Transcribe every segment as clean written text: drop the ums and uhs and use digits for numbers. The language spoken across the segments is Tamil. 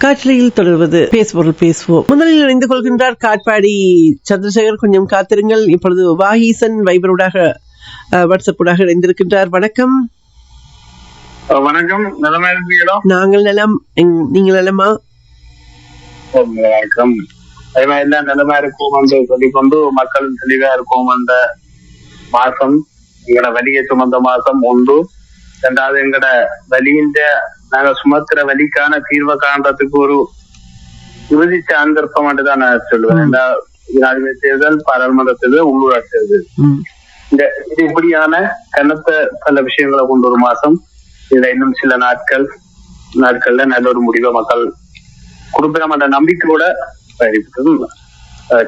காற்றலையில் தொடர்வது பேசுபொருள் பேசுவோம். முதலில் இணைந்து கொள்கின்றார் காட்பாடி சந்திரசேகர். கொஞ்சம் காத்திருங்கள். இப்பொழுது வாகீசன் வைபரூடாக வாட்ஸ்அப் இணைந்திருக்கின்றார். வணக்கம். வணக்கம். நலமா இருக்கீங்களா? நாங்கள் நலம். நீங்கள் நலமா? வணக்கம். எல்லாம் நலமா இருக்கும் என்று சொல்லிக்கொண்டு மக்கள் தெளிவா இருக்கும். அந்த மாசம் எங்கட வலியை சுமந்த மாசம் ஒன்று. ரெண்டாவது எங்கட வலியின் நாங்க சுமத்துற வலிக்கான தீர்வை காண்றதுக்கு ஒரு இறுதி சாந்தர்ப்பம் தான் நான் சொல்லுவேன். ஜனாதிபதி தேர்தல், பாராளுமன்ற தேர்தல், உள்ளூராட்சி தேர்தல், இது இப்படியான கனத்த பல விஷயங்களை கொண்டு ஒரு மாசம். இதுல இன்னும் சில நாட்கள்ல நல்ல ஒரு முடிவை மக்கள் கொடுப்போம் என்ற நம்பிக்கையோட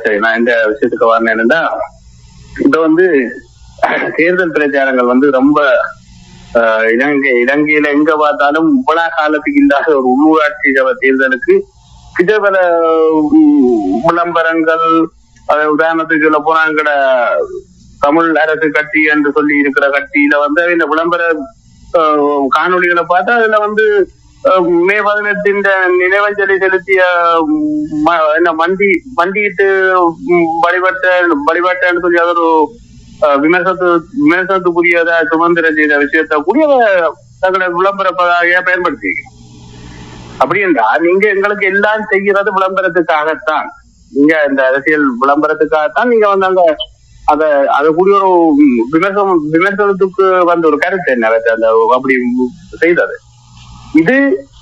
சரி. நான் இந்த விஷயத்துக்கு வரணும். என்னன்னா, இப்ப தேர்தல் பிரச்சாரங்கள் ரொம்ப இலங்கையில எங்க பார்த்தாலும் இவ்வளவு காலத்துக்கு இல்லாத ஒரு உள்ளூராட்சி தேர்தலுக்கு சில விளம்பரங்கள். உதாரணத்துக்கு சொல்ல போனா எங்கட தமிழ் அரசு கட்சி என்று சொல்லி இருக்கிற கட்சியில இந்த விளம்பர காணொலிகளை பார்த்தா அதுல மே 18 நினைவஞ்சலி செலுத்திய மண்டியிட்டு வழிபட்டன்னு சொல்லி அது ஒரு விமர்சனத்துக்குரியதா சுமந்திர செய்த விஷயத்த கூடிய தங்களை விளம்பரப்பதாக பயன்படுத்தி. அப்படி என்றால் நீங்க எங்களுக்கு எல்லாம் செய்கிறது விளம்பரத்துக்காகத்தான். நீங்க இந்த அரசியல் விளம்பரத்துக்காகத்தான் நீங்க அங்க அதை கூடிய ஒரு விமர்சனத்துக்கு ஒரு கருத்து என்ன அந்த அப்படி செய்தது.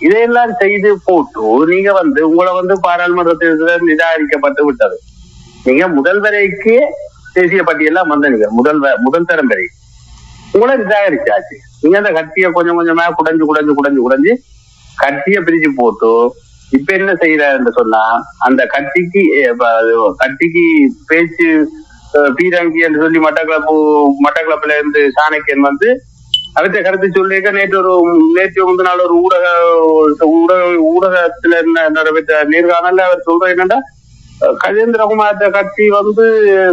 இதையெல்லாம் செய்து போட்டு நீங்க உங்களை பாராளுமன்றத்தில் நிராகரிக்கப்பட்டு விட்டது. நீங்க முதல்வரைக்கு தேசிய பட்டியலாம் நீங்க முதல் தரம் வரை உங்களை நிராகரிச்சாச்சு. நீங்க அந்த கட்சியை கொஞ்சம் கொஞ்சமா குடைஞ்சு கட்சியை பிரிச்சு போட்டு இப்ப என்ன செய்யறாருன்னு சொன்னா, அந்த கட்சிக்கு பேச்சு பீரங்கி என்று சொல்லி மட்டக்களப்புல இருந்து சாணக்கியன் அவற்றை கருத்து சொல்லிக்க நேற்று முந்தினால ஒரு ஊடகத்துல நடைபெற்ற நேர்காணல அவர் சொல்ற என்னன்னா, கஜேந்திரகுமார் கட்சி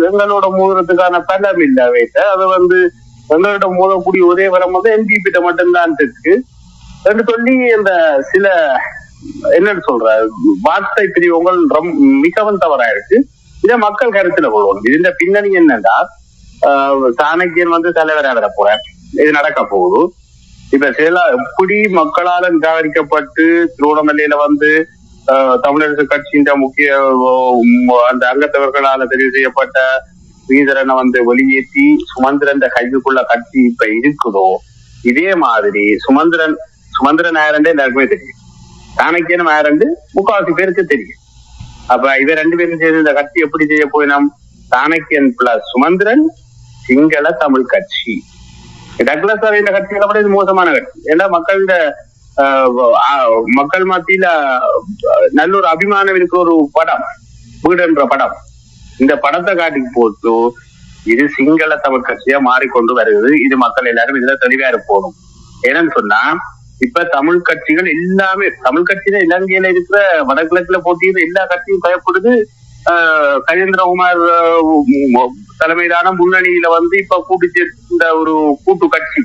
எங்களோட மோதுறதுக்கான பலம் இல்ல வைத்த அது எங்களோட மோதக்கூடிய ஒரே வரம் NPP மட்டும்தான் இருக்கு என்று சொல்லி இந்த சில என்னன்னு சொல்ற வார்த்தை பிரிவுகள் மிகவும் தவறாயிருக்கு. இதை மக்கள் கருத்துல கொள்வோம். இதுல பின்னணி என்னன்னா, சாணக்கியன் தலைவராக வர போற, இது நடக்க போகுது. இப்ப எப்படி மக்களால் நிராகரிக்கப்பட்டு திருவண்ணாமலையில தமிழரசு கட்சியின் முக்கிய அந்த அங்கத்தவர்களால தெரிவு செய்யப்பட்ட ஸ்ரீதரனை வெளியேற்றி சுமந்திரன் கைதுக்குள்ள கட்சி இப்ப இருக்குதோ, இதே மாதிரி சுமந்திரன் ஆரண்டு எல்லாருக்குமே தெரியும், சாணக்கியனும் ஆரண்டு முக்காவாசி பேருக்கு தெரியும். அப்ப இவ ரெண்டு பேரும் சேர்ந்து இந்த கட்சி எப்படி செய்ய போயினோம்? சாணக்கியன் பிளஸ் சுமந்திரன் சிங்கள தமிழ் கட்சி. டக்ளஸ் இந்த கட்சிகளை விட இது மோசமான கட்சி. ஏன்னா மக்கள் மத்தியில நல்ல ஒரு அபிமானம் இருக்கிற ஒரு படம் வீடுன்ற படம். இந்த படத்தை காட்டி போட்டு இது சிங்கள தமிழ் கட்சியா மாறிக்கொண்டு வருகிறது. இது மக்கள் எல்லாரும் இதுல தெளிவா இருப்போம். ஏன்னு சொன்னா, இப்ப தமிழ் கட்சிகள் எல்லாமே, தமிழ் கட்சியில இலங்கையில இருக்கிற வடகிழக்குல போட்டியில எல்லா கட்சியும் பயப்படுது கஜேந்திரகுமார் தலைமையிலான முன்னணியில இப்ப கூட்டு சேர்ந்த ஒரு கூட்டு கட்சி.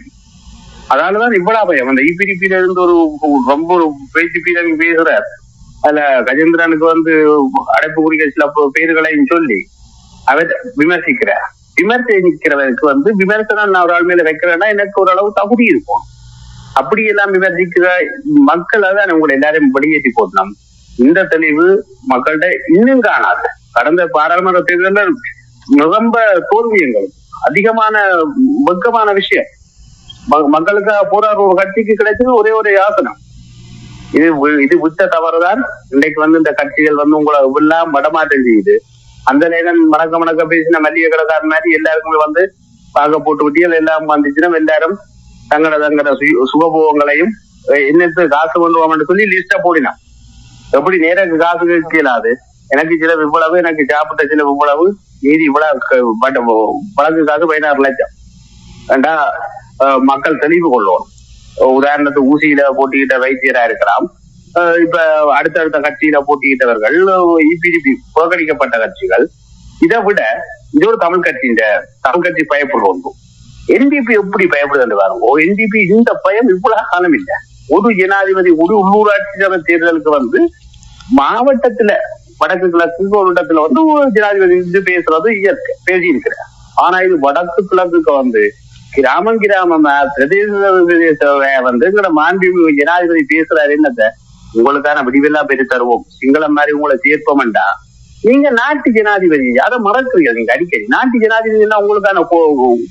அதனாலதான் இவ்வளவு பயம். அந்த EPDP-ல இருந்து ரொம்ப ஒரு பேச்சு பீரங்கி பேசுறார். அதுல கஜேந்திரனுக்கு அடைப்புக்குறிகள் சில பேர்களையும் சொல்லி அவர் விமர்சிக்கிறவருக்கு விமர்சனம் நான் ஒரு ஆள் மேல வைக்கிறேன்னா எனக்கு ஓரளவு தகுதி இருக்கும். அப்படியெல்லாம் விமர்சிக்கிற மக்கள் அதான் உங்களை எல்லாரையும் வெளியேற்றி போட்டோம். இந்த தெளிவு மக்கள்கிட்ட இன்னும் காணாது. கடந்த பாராளுமன்ற தேர்தலில் ரொம்ப தோல்வி எங்களுக்கு அதிகமான வெக்கமான விஷயம். மக்களுக்கு போராடுற ஒரு கட்சிக்கு கிடைச்சது ஒரே ஒரு ஆசனம். இது விட்ட தவறுதான். இன்றைக்கு இந்த கட்சிகள் உங்களை எல்லாம் மடமாற்றம் செய்யுது. அந்த நேரம் மணக்க பேசின மல்லிகை கடைக்காரன் மாதிரி எல்லாருக்குமே பார்க்க போட்டு விட்டியல் எல்லாம் வந்துச்சுன்னா எல்லாரும் தங்களோட சுகபோகங்களையும் என்னத்து காசு கொண்டு சொல்லி லிஸ்டா போடினான். எப்படி நேரம் காசு கேட்கலாது, எனக்கு சில இவ்வளவு, எனக்கு சாப்பிட்ட சில இவ்வளவு, மீதி இவ்வளவு வழக்கு காசு 16 லட்சம். ஏண்டா மக்கள் தெளிவு கொள்வோம். உதாரணத்துக்கு ஊசியில போட்டிக்கிட்ட வைத்தியரா இருக்கலாம். இப்ப அடுத்தடுத்த கட்சியில போட்டியிட்டவர்கள் EPDP புறக்கணிக்கப்பட்ட கட்சிகள். இதை விட இது ஒரு தமிழ் கட்சி பயப்படுவோம். NDP எப்படி பயப்படுது பாருங்க. NDP இந்த பயம் இவ்வளவு காலம் இல்லை. ஒரு ஜனாதிபதி ஒரு உள்ளூராட்சி தேர்தலுக்கு மாவட்டத்துல வடக்கு கிழக்கு ஒரு இடத்துல வந்து ஜனாதிபதி இது பேசுறது இயற்கை பேசி இருக்கிறார். ஆனா இது வடக்கு கிழக்குக்கு வந்து கிராமம் பிரதேச வந்து எங்களோட மாண்புமிகு ஜனாதிபதி பேசுறாரு என்னத்த உங்களுக்கான விடிவெல்லாம் பெற்று தருவோம், சிங்களம் மாதிரி உங்களை சேர்ப்போம்டா. நீங்க நாட்டு ஜனாதிபதி, அதை மறக்கிறீங்க நீங்க அடிக்கடி. நாட்டு ஜனாதிபதி எல்லாம் உங்களுக்கான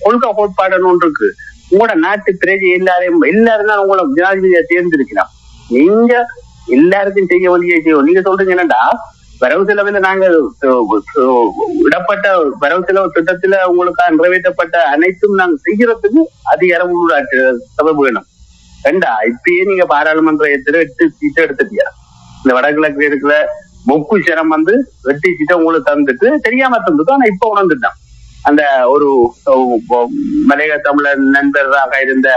கொள்கை கோட்பாடுன்னு ஒன்று இருக்கு. உங்களோட நாட்டு பிரஜை எல்லாரும் தான் உங்களை ஜனாதிபதியா தேர்ந்தெடுக்கலாம். நீங்க எல்லாருக்கும் செய்ய வேண்டிய செய்வோம். நீங்க சொல்றீங்க என்னடா வரவு செலவுல நாங்க விடப்பட்ட வரவு செலவு திட்டத்துல உங்களுக்கு நிறைவேற்றப்பட்ட அனைத்தும் நாங்க செய்யறதுக்கு அதிகாரம் உள்ளாட்சி சபை வேணும். ரெண்டா இப்பயே நீங்க பாராளுமன்றத்துல 8 சீட்டை எடுத்துட்டியா. இந்த வடகிழக்கு இருக்கிற மொக்கு சரம் வந்து 8 சீட்டை உங்களுக்கு தந்துட்டு தெரியாம தந்துட்டு ஆனா இப்ப உணர்ந்துட்டான். அந்த ஒரு மலைய தமிழர் நண்பராக இருந்த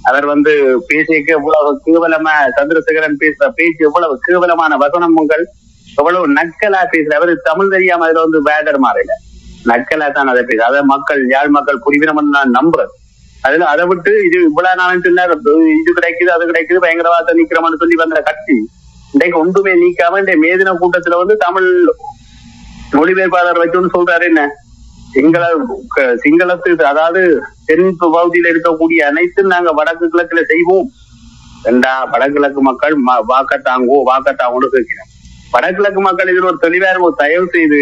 அவர் வந்து பேசிக்கு எவ்வளவு கேவலமா சந்திரசேகரன் பேசுற பேச்சு எவ்வளவு கேவலமான வசனங்கள், எவ்வளவு நக்கலா பேசுற. அவரு தமிழ் தெரியாம அதுல வந்து வேடர் மாறல நக்கலா தான் அதை பேச. அதை மக்கள் யாழ் மக்கள் புரிவினம் நான் நம்புறேன். அதுல அதை விட்டு இது இவ்வளவு நாள் இது கிடைக்குது அது கிடைக்குது பயங்கரவாத நீக்கிறோம்னு சொல்லி வந்த கட்சி இன்றைக்கு ஒன்றுமே நீக்காம இந்த மேதின கூட்டத்துல வந்து தமிழ் மொழிபெயர்ப்பாளர் வச்சோன்னு சொல்றாரு. என்ன சிங்களத்து அதாவது தென் பகுதியில இருக்கக்கூடிய அனைத்தும் நாங்க வடக்கு கிழக்குல செய்வோம். வடகிழக்கு மக்கள் வாக்கத்தாங்கோன்னு கேட்கிறோம். வடகிழக்கு மக்கள் இதுல ஒரு தெளிவா இருக்கும். தயவு செய்து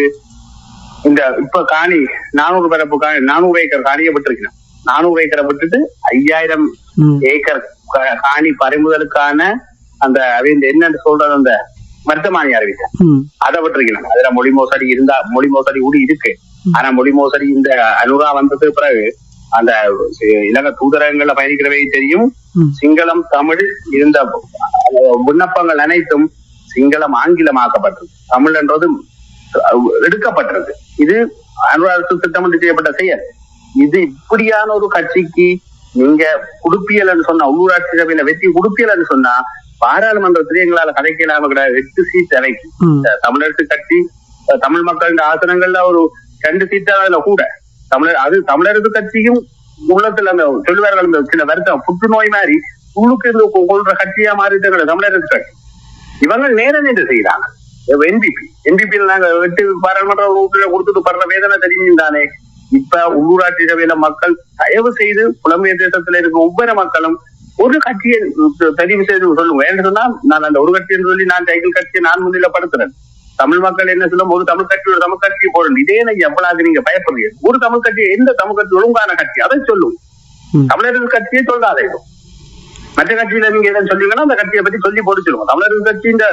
இந்த இப்ப காணி 400 பரப்பு 400 ஏக்கர் காணியப்பட்டிருக்கணும். 400 ஏக்கரை விட்டுட்டு 5000 ஏக்கர் காணி பறிமுதலுக்கான அந்த என்னன்னு சொல்றது அந்த வர்த்தமானி அறிவிக்க அதை விட்டுருக்கணும். அதுல மொழி மோசடி இருந்தா மொழி மோசடி கூட இருக்கு. ஆனா மொழி மோசடி இந்த அனுரா வந்ததுக்கு பிறகு அந்த இலங்கை தூதரகங்கள்ல பயணிக்கிறவை தெரியும். சிங்களம் தமிழ் இருந்த விண்ணப்பங்கள் அனைத்தும் சிங்களம் ஆங்கிலமாக்கப்பட்டது, தமிழ் என்றது எடுக்கப்பட்டது. இது அனுரா அரசு திட்டமிட்டு செய்யப்பட்ட செயல். இது இப்படியான ஒரு கட்சிக்கு நீங்க குடுப்பியல் சொன்னா உள்ளூராட்சி சபையில வெற்றி குடுப்பியல் சொன்னா பாராளுமன்றத்திலே எங்களால கதைக்கலாம கிடையாது. 8 சீட் அவைக்கு தமிழரசு கட்சி தமிழ் மக்களின் ஆசனங்கள்ல ஒரு 2 சீட்டா அதுல கூட தமிழரசு கட்சியும் உள்ளத்துல அந்த சொல்லுவார்கள் அந்த சில வருத்தம் புற்றுநோய் மாதிரி உள்ளுக்கு இருந்து கொள்ற கட்சியா மாறிட்டு தமிழரசு கட்சி இவங்க நேரம் என்று செய்யறாங்க. என்பிபி நாங்க 8 பாராளுமன்ற கொடுத்துட்டு படுற வேதனை தெரியும் தானே. இப்ப உள்ளூராட்சி சபையில மக்கள் தயவு செய்து புலம்பெயர் தேசத்துல இருக்க ஒவ்வொரு மக்களும் ஒரு கட்சியை தெரிவு செய்து சொல்லுங்க. ஏன்னு சொன்னா நான் அந்த ஒரு கட்சின்னு சொல்லி நான் சைக்கிள் கட்சியை நான் முன்னிலைப்படுத்துறேன். தமிழ் மக்கள் என்ன சொல்லும், ஒரு தமிழ் கட்சியை போடணும். இதே எவ்வளவு நீங்க பயப்படுறீங்க. ஒரு தமிழ் கட்சி எந்த தமிழ் கட்சி ஒழுங்கான கட்சி அதை சொல்லுங்க. தமிழரசு கட்சியை சொல்லாதே. மற்ற கட்சியில நீங்க எதாவது சொன்னீங்கன்னா அந்த கட்சியை பத்தி சொல்லி போட்டு சொல்லுங்க. தமிழரசு கட்சி இந்த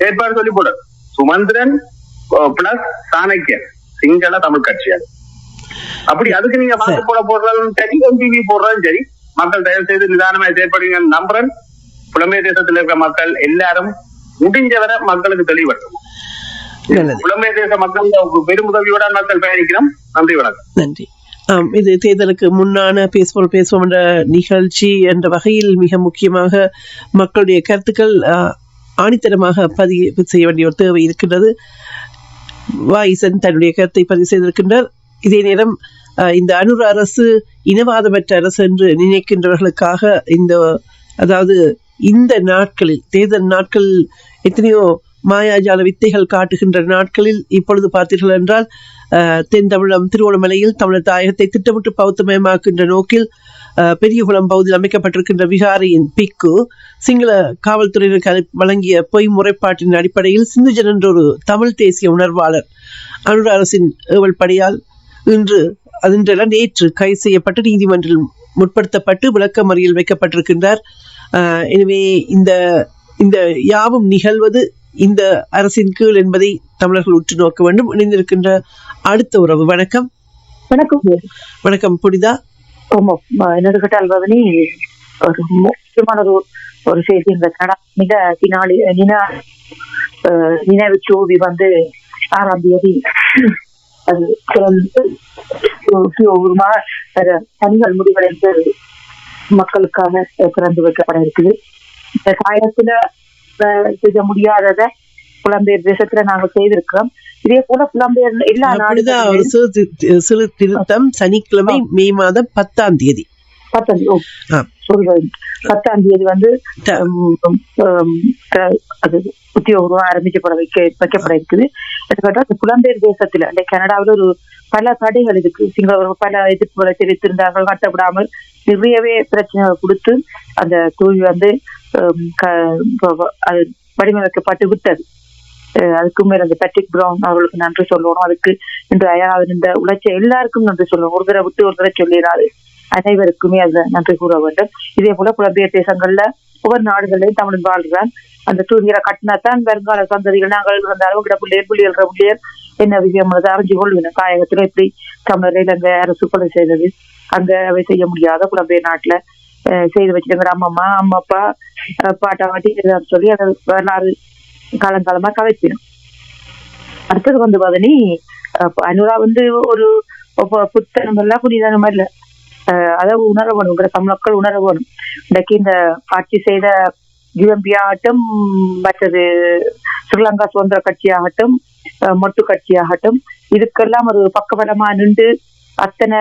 ஏற்பாடு சொல்லி போடு. சுமந்திரன் பிளஸ் சாணக்கியன் சிங்கள தமிழ் கட்சி அது. அப்படி அதுக்கு நீங்க வாக்கு போடுறதும் சரி, எம்பிவி போடுறதும் சரி, மக்கள் தயவு செய்து நிதானமா செயற்படுங்க நம்புறேன். புலம்பெயர் தேசத்தில் இருக்கிற மக்கள் எல்லாரும் முடிஞ்சவரை மக்களுக்கு தெளிவட்டும். புலம்பெயர் தேச மக்கள் பெருமுதவியோட மக்கள் பயணிக்கிறோம். நன்றி, வணக்கம். நன்றி. இது தேர்தலுக்கு முன்னான பேசுவோம் என்ற நிகழ்ச்சி என்ற வகையில் மிக முக்கியமாக மக்களுடைய கருத்துக்கள் ஆணித்தரமாக பதிவு செய்ய வேண்டிய ஒரு தேவை இருக்கின்றது. வாயிசன் தன்னுடைய கருத்தை பதிவு செய்திருக்கின்றார். இதே நேரம் இந்த அனுர அரசு இனவாதமற்ற அரசு என்று நினைக்கின்றவர்களுக்காக அதாவது இந்த நாட்களில் தேர்தல் நாட்கள் எத்தனையோ மாயாஜால வித்தைகள் காட்டுகின்ற நாட்களில் இப்பொழுது பார்த்தீர்கள் என்றால் தென் தமிழம் திருவோணமலையில் தமிழர் தாயகத்தை திட்டமிட்டு பௌத்தமயமாக்கின்ற நோக்கில் பெரியகுளம் பகுதியில் அமைக்கப்பட்டிருக்கின்ற விகாரியின் பிக்கு சிங்கள காவல்துறையினருக்கு வழங்கிய பொய் முறைப்பாட்டின் அடிப்படையில் சிந்துஜன் என்ற ஒரு தமிழ் தேசிய உணர்வாளர் அனுர அரசின் ஏவல்படியால் இன்றெல்லாம் நேற்று கைது செய்யப்பட்டு நீதிமன்றில் முற்படுத்தப்பட்டு விளக்கமறியல் வைக்கப்பட்டிருக்கின்றார். எனவே இந்த யாவும் நிகழ்வது இந்த அரசின் கீழ் என்பதை தமிழர்கள் உற்று நோக்க வேண்டும். இணைந்திருக்கின்ற அடுத்த உறவு, வணக்கம். வணக்கம் புனிதா. நெடுகட்டால் பவனி ஒரு முக்கியமான ஒரு செய்தி. இந்த மிக நினைவு சோவி வந்து 6ஆம் தேதி அது பணிகள் முடிவடைந்து மக்களுக்காக திறந்து வைக்கப்பட இருக்குது. இந்த காலத்துல செய்ய முடியாதத புலம்பெயர் தேசத்துல நாங்க செய்திருக்கிறோம். இதே போல புலம்பெயர் எல்லா நாடுகளும் சிறு திருத்தம் சனிக்கிழமை மே மாதம் 10ஆம் தேதி 10 ஆ. 10ஆம் தேதி வந்து அது உத்தியோகமாக ஆரம்பிக்கப்பட வைக்கப்பட இருக்குது. எடுத்துக்கிட்டா அந்த புலம்பெயர் தேசத்துல இந்த கனடாவில் ஒரு பல தடைகள் இருக்கு. சிங்களவர்கள் பல எதிர்ப்புகளை தெரிவித்திருந்தார்கள். கட்டப்படாமல் நிறையவே பிரச்சனை கொடுத்து அந்த தூவி வந்து வடிவமைக்கப்பட்டு விட்டது. அதுக்கு மேல அந்த பேட்ரிக் பிரவுன் அவர்களுக்கு நன்றி சொல்லணும். அதுக்கு இன்று அயராது இந்த உழைச்ச எல்லாருக்கும் நன்றி சொல்லணும். ஒரு தடவை விட்டு ஒரு தடவை சொல்லிடாது, அனைவருக்குமே அதுல நன்றி கூற வேண்டும். இதே போல புலம்பெயர் தேசங்கள்ல ஒவ்வொரு நாடுகளையும் தமிழ் வாழ்கிறான். அந்த தூங்கிற கட்டினாத்தான் வருங்கால சந்ததிகள் நாங்கள் இருந்தாலும் பிள்ளைகள் என்ன விஷயம் அறிஞ்சு கொள்வேன். தாயகத்துல எப்படி தமிழரை அங்க அரசு கொலை செய்தது, அங்க அவை செய்ய முடியாத புலம்பெயர் நாட்டுல செய்து வச்சுட்டு அம்மா அப்பா பாட்டா வாட்டி சொல்லி அதை வரலாறு காலங்காலமா கதைப்பிடும். அடுத்தது வந்து பதனி அனுரா வந்து ஒரு புத்தகம் எல்லாம் புனிதனம் இல்ல, அதாவது உணர வேணும், தமிழ் மக்கள் உணர வேணும். இன்றைக்கு இந்த ஆட்சி செய்த யூஎம்பி ஆகட்டும், மற்றது ஸ்ரீலங்கா சுதந்திர கட்சியாகட்டும், மொட்டு கட்சியாகட்டும், இதுக்கெல்லாம் ஒரு பக்கபலமா நின்று அத்தனை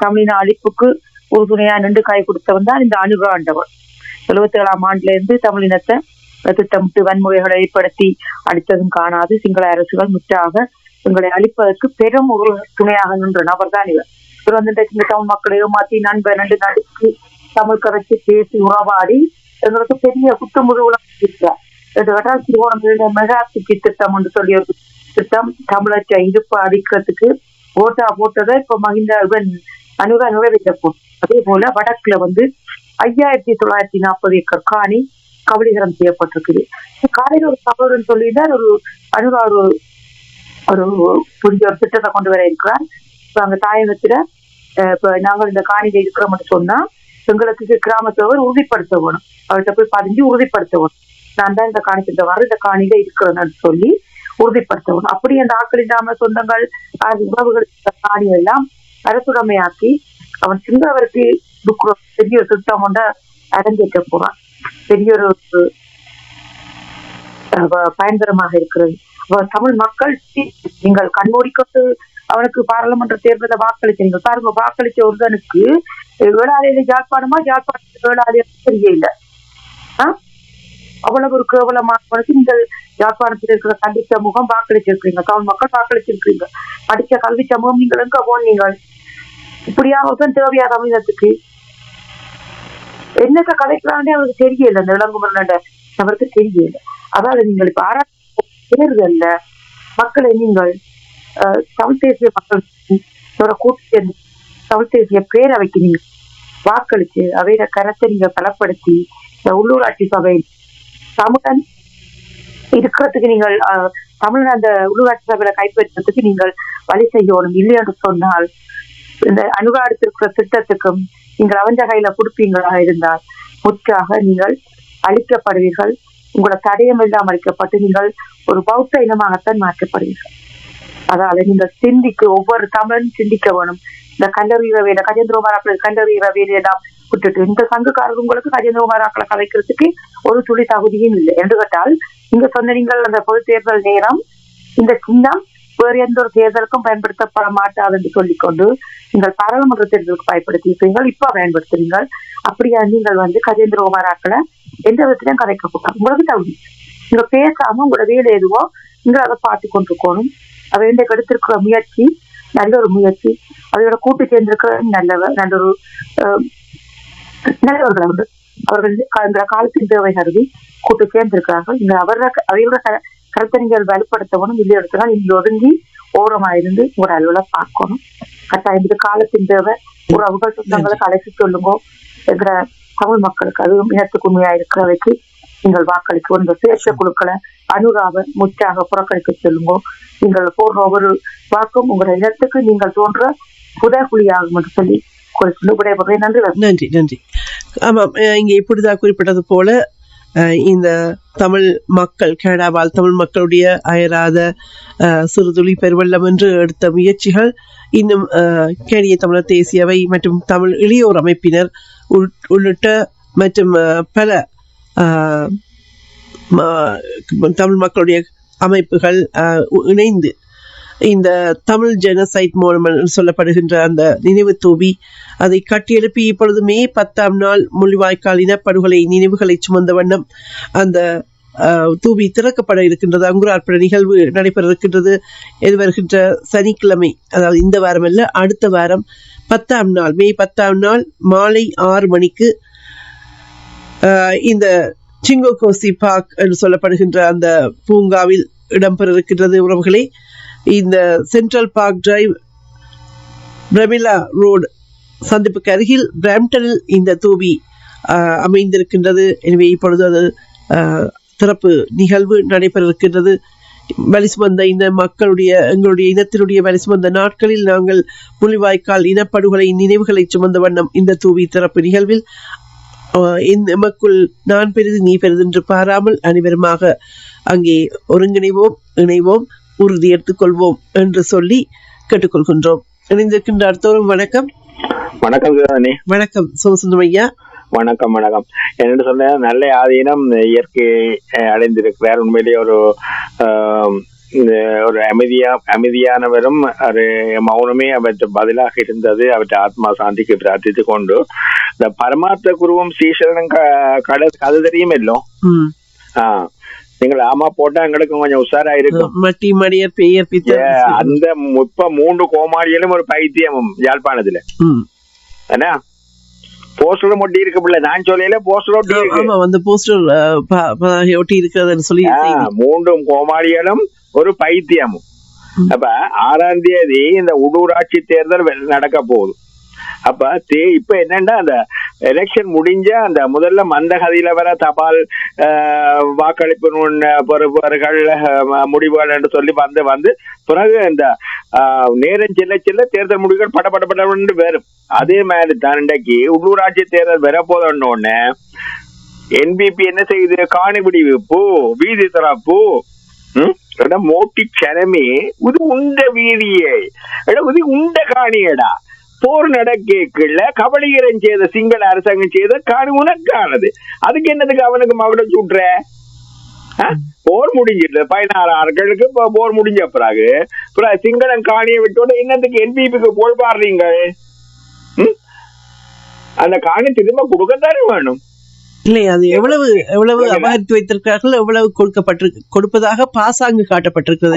தமிழின அழிப்புக்கு உறுதுணையா நின்று கை கொடுத்தவன் தான் இந்த அனுரா ஆண்டவன். 77ஆம் ஆண்டுல இருந்து தமிழினத்தை திட்டமிட்டு வன்முறைகளை ஏற்படுத்தி அடித்ததும் காணாது சிங்கள அரசுகள் முற்றாக எங்களை அழிப்பதற்கு பெரும் ஒரு துணையாக நின்ற நபர் தான் இவர். இவர் வந்து இந்த தமிழ் மக்களை ஏமாற்றி நண்பர் நடுக்கி தமிழ் கரைச்சி பேசி உறவாடி எங்களுக்கு பெரிய குற்றமுழுவலாம் இருக்கிறார். திருவோணம் மெகா சிட்டி திட்டம் என்று சொல்லி ஒரு திட்டம் தமிழற்ற இருப்பு அடிக்கிறதுக்கு ஓட்டா போட்டதை இப்ப மகிந்த அனுரா நிறைவேற்றப்போம். அதே போல வடக்குல வந்து 5940 ஏக்கர் காணி கபலீகரம் செய்யப்பட்டிருக்குது. காலையில் ஒரு தகவல் சொல்லிதான் ஒரு அனுரா ஒரு புதிய ஒரு திட்டத்தை கொண்டு வர இருக்கிறார். இப்ப அங்க தாயகத்துல இப்ப நாங்கள் இந்த காணியில இருக்கிறோம்னு சொன்னா எங்களுக்கு கிராம சேவர் உறுதிப்படுத்த வேணும், அவர்கிட்ட போய் பதிஞ்சு உறுதிப்படுத்த வேணும். நான் தான் இந்த காணிக்கிட்ட வர இந்த காணியில இருக்கிறேன்னு சொல்லி உறுதிப்படுத்த வேணும். அப்படி அந்த ஆக்கள் இல்லாம சொந்தங்கள் உறவுகள் காணி எல்லாம் அரசுடைமையாக்கி அவன் சிங்களவருக்கு பெரிய ஒரு திட்டம் கொண்ட அரங்கேற்ற போறான். பெரிய ஒரு பயங்கரமாக இருக்கிறது. தமிழ் மக்கள் நீங்கள் கண்மூடிக்கொண்டு அவனுக்கு பாராளுமன்ற தேர்தலை வாக்களிச்சீங்க பாருங்க. வாக்களிச்ச ஒருவனுக்கு வேளாளையில யாழ்ப்பாணமா வேளாளைய தெரியல. அவ்வளவு ஒரு கேவலமானவனுக்கு நீங்கள் யாழ்ப்பாணத்தில் இருக்கிற கல்வி சமூகம் வாக்களிச்சிருக்கீங்க, தமிழ் மக்கள் வாக்களிச்சிருக்கீங்க. படிச்ச கல்வி சமூகம் நீங்கள் எங்க போனீங்க? இப்படியாவதுதான் தேவையா தமிழகத்துக்கு? என்னத்த கதைக்கலான்னே அவருக்கு தெரியல, அந்த இளங்குமரனோட அவருக்கு தெரியல. அதாவது நீங்கள் இப்ப தேர்தல்ல மக்களை நீங்கள் தமிழ் தேசிய மக்கள் கூட்டு சேர்ந்து தமிழ் தேசிய பேரவைக்கு நீங்க வாக்களிச்சு அவையில கருத்தை நீங்க பலப்படுத்தி உள்ளூராட்சி சபை தமிழன் இருக்கிறதுக்கு நீங்கள் தமிழ் அந்த உள்ளூராட்சி சபையில கைப்பற்றத்துக்கு நீங்கள் வழி செய்யணும். இல்லை என்று சொன்னால் இந்த அனுரா எடுத்திருக்கிற திட்டத்துக்கும் நீங்கள் அவஞ்ச கையில கொடுப்பீங்களா இருந்தால் முற்றாக நீங்கள் அழிக்கப்படுவீர்கள். உங்களோட தடயம் எல்லாம் அழிக்கப்பட்டு நீங்கள் ஒரு பௌத்த இனமாகத்தான் மாற்றப்படுவீர்கள். அதாவது நீங்கள் சிந்திக்க ஒவ்வொரு தமிழன் சிந்திக்க வேணும். இந்த கல்லறிகிற வேலை கஜேந்திரகுமாராக்கள் கல்லறிகிற வேலையெல்லாம் விட்டுட்டு இந்த சங்கக்காரர்கள் உங்களுக்கு கஜேந்திரகுமாராக்களை கதைக்கிறதுக்கு ஒரு துளி தகுதியும் இல்லை என்று கேட்டால் நீங்க சொன்ன நீங்கள் அந்த பொது தேர்தல் நேரம் இந்த சின்னம் வேறு எந்த ஒரு தேர்தலுக்கும் பயன்படுத்தப்பட மாட்டாது என்று சொல்லிக்கொண்டு நீங்கள் பாராளுமன்ற தேர்தலுக்கு பயன்படுத்தியிருக்கீங்கள், இப்ப பயன்படுத்துறீங்கள். அப்படியா நீங்கள் வந்து கஜேந்திரகுமாராக்களை எந்த விதத்திலையும் கதைக்க போட்டாங்க. உங்களுக்கு தகுதி நீங்க பேசாம உங்களோட வேலை எதுவோ நீங்கள் அதை பார்த்து கொண்டிருக்கணும். அதை இன்றைக்கு எடுத்திருக்கிற முயற்சி நல்ல ஒரு முயற்சி. அதோட கூட்டு சேர்ந்திருக்கிற நல்ல ஒரு நல்லவர்கள் அவர்கள் இந்த காலத்தின் தேவை கருதி கூட்டு சேர்ந்திருக்கிறார்கள். நீங்கள் அவையோட கருத்தை நீங்கள் வலுப்படுத்தணும். இல்லை எடுத்தால் நீங்கள் ஒதுங்கி ஓரமாயிருந்து ஒரு அலுவலை பார்க்கணும். கட்டாயம் இந்த காலத்தின் தேவை உறவுகள் சொந்தங்களை அழைச்சி சொல்லுங்க என்கிற தமிழ் மக்களுக்கு அது இனத்துக்கு உண்மையா இருக்கிறவைக்கு நீங்கள் வாக்களிக்க இந்த சுயேட்சை குழுக்களை அனுராவை முற்றாக புறக்கணிக்க சொல்லுங்க. நீங்கள் போடுற ஒவ்வொரு வாக்கும் உங்களோட இனத்துக்கு நீங்கள் தோன்ற புதைக்குழியாகும் என்று சொல்லி விடைபெறுவேன். நன்றி நன்றி. ஆமாம், இங்கே இப்படிதான் குறிப்பிட்டது போல இந்த தமிழ் மக்கள் கனடா வாழ் தமிழ் மக்களுடைய அயராத சிறுதுளி பெருவெள்ளம் என்று எடுத்த முயற்சிகள் இன்னும் கனடிய தமிழர் தேசியவை மற்றும் தமிழ் இளையோர் அமைப்பினர் உள்ளிட்ட மற்றும் பல தமிழ் மக்களுடைய அமைப்புகள் இணைந்து இந்த தமிழ் ஜெனசைட் மோனுமெண்ட் சொல்லப்படுகின்ற அந்த நினைவு தூவி அதை கட்டியெழுப்பி இப்பொழுது மே 10ஆம் நாள் முள்ளிவாய்க்கால் இனப்படுகொலை நினைவுகளை சுமந்த வண்ணம் அந்த தூவி திறக்கப்பட இருக்கின்றது. அங்குரார்ப்பண நிகழ்வு நடைபெற இருக்கின்றது. இது வருகின்ற சனிக்கிழமை, அதாவது இந்த வாரம் அல்ல, அடுத்த வாரம் 10ஆம் நாள், மே 10ஆம் நாள் மாலை 6 மணிக்கு இந்த சிங்கோகோசி பார்க் என்று சொல்லப்படுகின்ற அந்த பூங்காவில் இடம்பெற இருக்கின்றது. உறவுகளே, இந்த central park drive Pramila road சந்திப்புக்கு அருகில் பிராம்டனில் இந்த தூவி அமைந்திருக்கின்றது. எனவே இப்பொழுது அது திறப்பு நிகழ்வு நடைபெற இருக்கின்றது. வலிசுமந்த இந்த மக்களுடைய, எங்களுடைய இனத்தினுடைய வலிசுமந்த நாட்களில் நாங்கள் முள்ளிவாய்க்கால் இனப்படுகொலை நினைவுகளை சுமந்த வண்ணம் இந்த தூவி திறப்பு நிகழ்வில் எமக்குள் நான் பெரிது நீ பெரிது என்று பாராமல் அனைவருமாக அங்கே ஒருங்கிணைவோம், இணைவோம், உறுதி எடுத்துக்கொள்வோம் என்று சொல்லி கேட்டுக்கொள்கின்றோம். இணைந்திருக்கின்ற அடுத்தவரும் வணக்கம். வணக்கம். வணக்கம் சோமசுந்தரம் ஐயா. வணக்கம். வணக்கம். என்னென்னு சொன்ன நல்ல ஆதீனம் இயற்கை அடைந்திருக்கிறார். உண்மையிலேயே ஒரு அமைதியானவரும் ஒரு மௌனமே அவற்றை பதிலாக இருந்தது. அவற்றை ஆத்மா சாந்திக்கு பிரார்த்தித்து கொண்டு இந்த பரமார்த்த குருவும் ஸ்ரீசரணம் கதை தெரியும் இல்லோ? நீங்கள் ஆமா போட்டா எங்களுக்கு கொஞ்சம் உஷாரா இருக்கும். அந்த 3 கோமாளிகளும் ஒரு பைத்தியமும் யாழ்ப்பாணத்துல என்ன போஸ்டர் ஒட்டி இருக்கு. நான் சொல்லல போஸ்டர் ஒட்டி இருக்கிறதுன்னு சொல்லி 3 கோமாளிகளும் ஒரு பைத்தியமும். அப்ப 6ஆம் தேதி இந்த உள்ளூராட்சி தேர்தல் நடக்க போகுது. அப்ப இப்ப என்னன்னா அந்த எலெக்ஷன் முடிஞ்ச அந்த முதல்ல மந்தகதியில வர தபால் வாக்களிப்பு பெறுபவர்கள் முடிவுகள் என்று சொல்லி வந்து பிறகு இந்த நேரம் செல்ல தேர்தல் முடிவுகள் படப்படப்பட வரும். அதே மாதிரி தான் இன்றைக்கு உள்ளூராட்சி தேர்தல் வரப்போதோன்னு என்பிபி என்ன செய்யுது? காணிபிடி விப்பு, வீதி திறப்பு, மோட்டி சனமே இது உண்ட வீதியே, இது உண்ட காணியடா. போர் நடக்கல கபலீகரம் செய்த சிங்கள அரசாங்கம் செய்த காணி உனக்கானது. அதுக்கு என்னதுக்கு அவனுக்கு மகுடம் சுட்டுற? போர் முடிஞ்சிட்டு 16 ஆட்களுக்கு போர் முடிஞ்ச பிறகு சிங்களம் காணியை விட்டோட என்னத்துக்கு என்பிபிக்கு போல் பாடுறீங்க? அந்த காணி திரும்ப கொடுக்கத்தானே வேணும். இல்லை, அது எவ்வளவு அபகரித்து வைத்திருக்கிறார்கள், எவ்வளவு கொடுப்பதாக பாசாங்கு காட்டப்பட்டிருக்கிறது.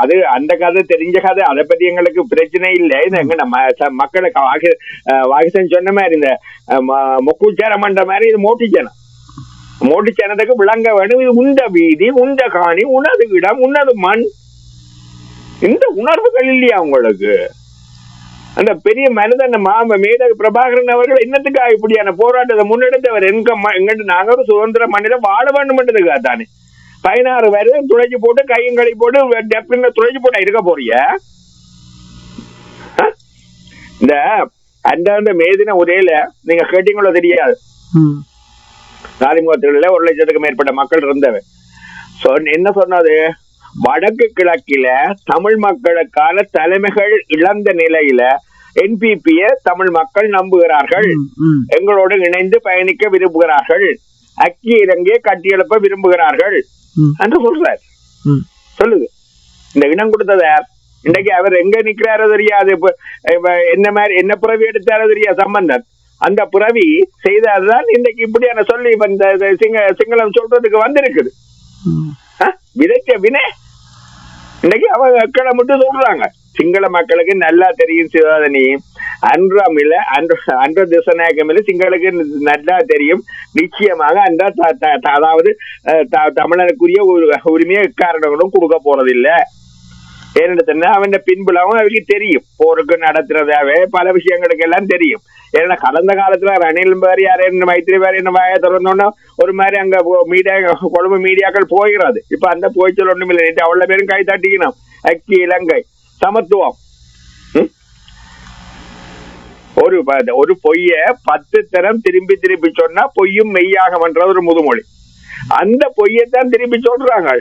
அது அந்த கதை தெரிஞ்ச கதை. அதை பத்தி எங்களுக்கு பிரச்சனை இல்லை. மக்களுக்கு வாகிசன் சொன்ன மாதிரி இந்த மொக்குச்சாரம் பண்ற மாதிரி இது மோட்டிச்சனத்துக்கு விளங்க வேணும். இது உண்ட வீதி, உண்ட காணி, உனது இடம், உன்னது மண். இந்த உணர்வுகள் இல்லையா உங்களுக்கு? அந்த பெரிய மனிதன் மேதக பிரபாகரன் அவர்கள் என்னத்துக்காக இப்படியான போராட்டத்தை முன்னெடுத்தவர்? எங்கிட்ட நாங்க ஒரு சுதந்திர மண்ணில வாழ வேண்டும்ன்றதுக்காக தானே 16 வருடம் துளைச்சு போட்டு கையங்களை போட்டு டெப்ல துளைச்சு போட்டா இருக்க போறிய? இந்த அந்த மேதின உரையில நீங்க கேட்டீங்களோ தெரியாது, நாதிமுகத்தில 1 லட்சத்துக்கு மேற்பட்ட மக்கள் இருந்தவன் என்ன சொன்னது? வடக்கு கிழக்கில தமிழ் மக்களுக்கான தலைமைகள் இழந்த நிலையில என்பிபிய தமிழ் மக்கள் நம்புகிறார்கள், எங்களோடு இணைந்து பயணிக்க விரும்புகிறார்கள், அக்கிய இலங்கையை கட்டியெழுப்ப விரும்புகிறார்கள் என்று சொல்றார். சொல்லுது இந்த இனம் கொடுத்தத. இன்னைக்கு அவர் எங்க நிக்கிறாரோ தெரியாது, என்ன புறவி எடுத்தாரோ தெரியாது சம்பந்தன். அந்த புறவி செய்தால்தான் இன்னைக்கு இப்படியான சொல்லி சிங்களம் சொல்றதுக்கு வந்திருக்குது. விதைச்ச வினை இன்னைக்கு அவங்க மக்களை மட்டும் சொல்றாங்க. சிங்கள மக்களுக்கு நல்லா தெரியும் சிவாதனி, அன்ற திசநாயகமில்ல சிங்களுக்கு நல்லா தெரியும். நிச்சயமாக அதாவது தமிழனுக்குரிய உரிமையை காரணங்களும் கொடுக்க போறதில்லை. ஏன்னா அவன் பின்புலவும் அவருக்கு தெரியும், போருக்கு நடத்துறதாவே பல விஷயங்களுக்கு எல்லாம் தெரியும். ஏன்னா கடந்த காலத்துல ரணில் வேறு மைத்திரி வேறு என்ன வாய திறந்தோன்னா ஒரு மாதிரி அங்க மீடியா கொழும்பு மீடியாக்கள் போகிறது. இப்ப அந்த போய்ச்சல் ஒண்ணும் இல்லை. அவ்வளவு பேரும் கை தட்டிக்கணும். அக்கி இலங்கை சமத்துவம். ஒரு பொய்ய 10 தரம் திருப்பி சொன்னா பொய்யும் மெய்யாகன்ற ஒரு முதுமொழி. அந்த பொய்யத்தான் திருப்பி சொல்றாங்க.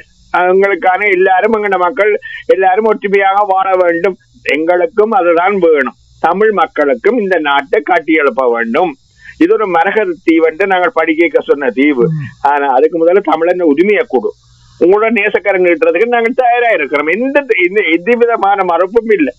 எங்களுக்கான எல்லாரும் எங்க மக்கள் எல்லாரும் ஒற்றுமையாக வாழ வேண்டும், எங்களுக்கும் அதுதான் வேணும், தமிழ் மக்களுக்கும் இந்த நாட்டை காட்டியெழுப்ப வேண்டும். இது ஒரு மரகத தீவு என்று நாங்கள் படிக்க சொன்ன தீவு. ஆனா அதுக்கு முதல்ல தமிழன் உரிமையை கொடு. உங்களோட நேசக்கரம் நீட்டுறதுக்கு நாங்கள் தயாரா இருக்கிறோம். எந்த விதமான மறுப்பும் இல்லை.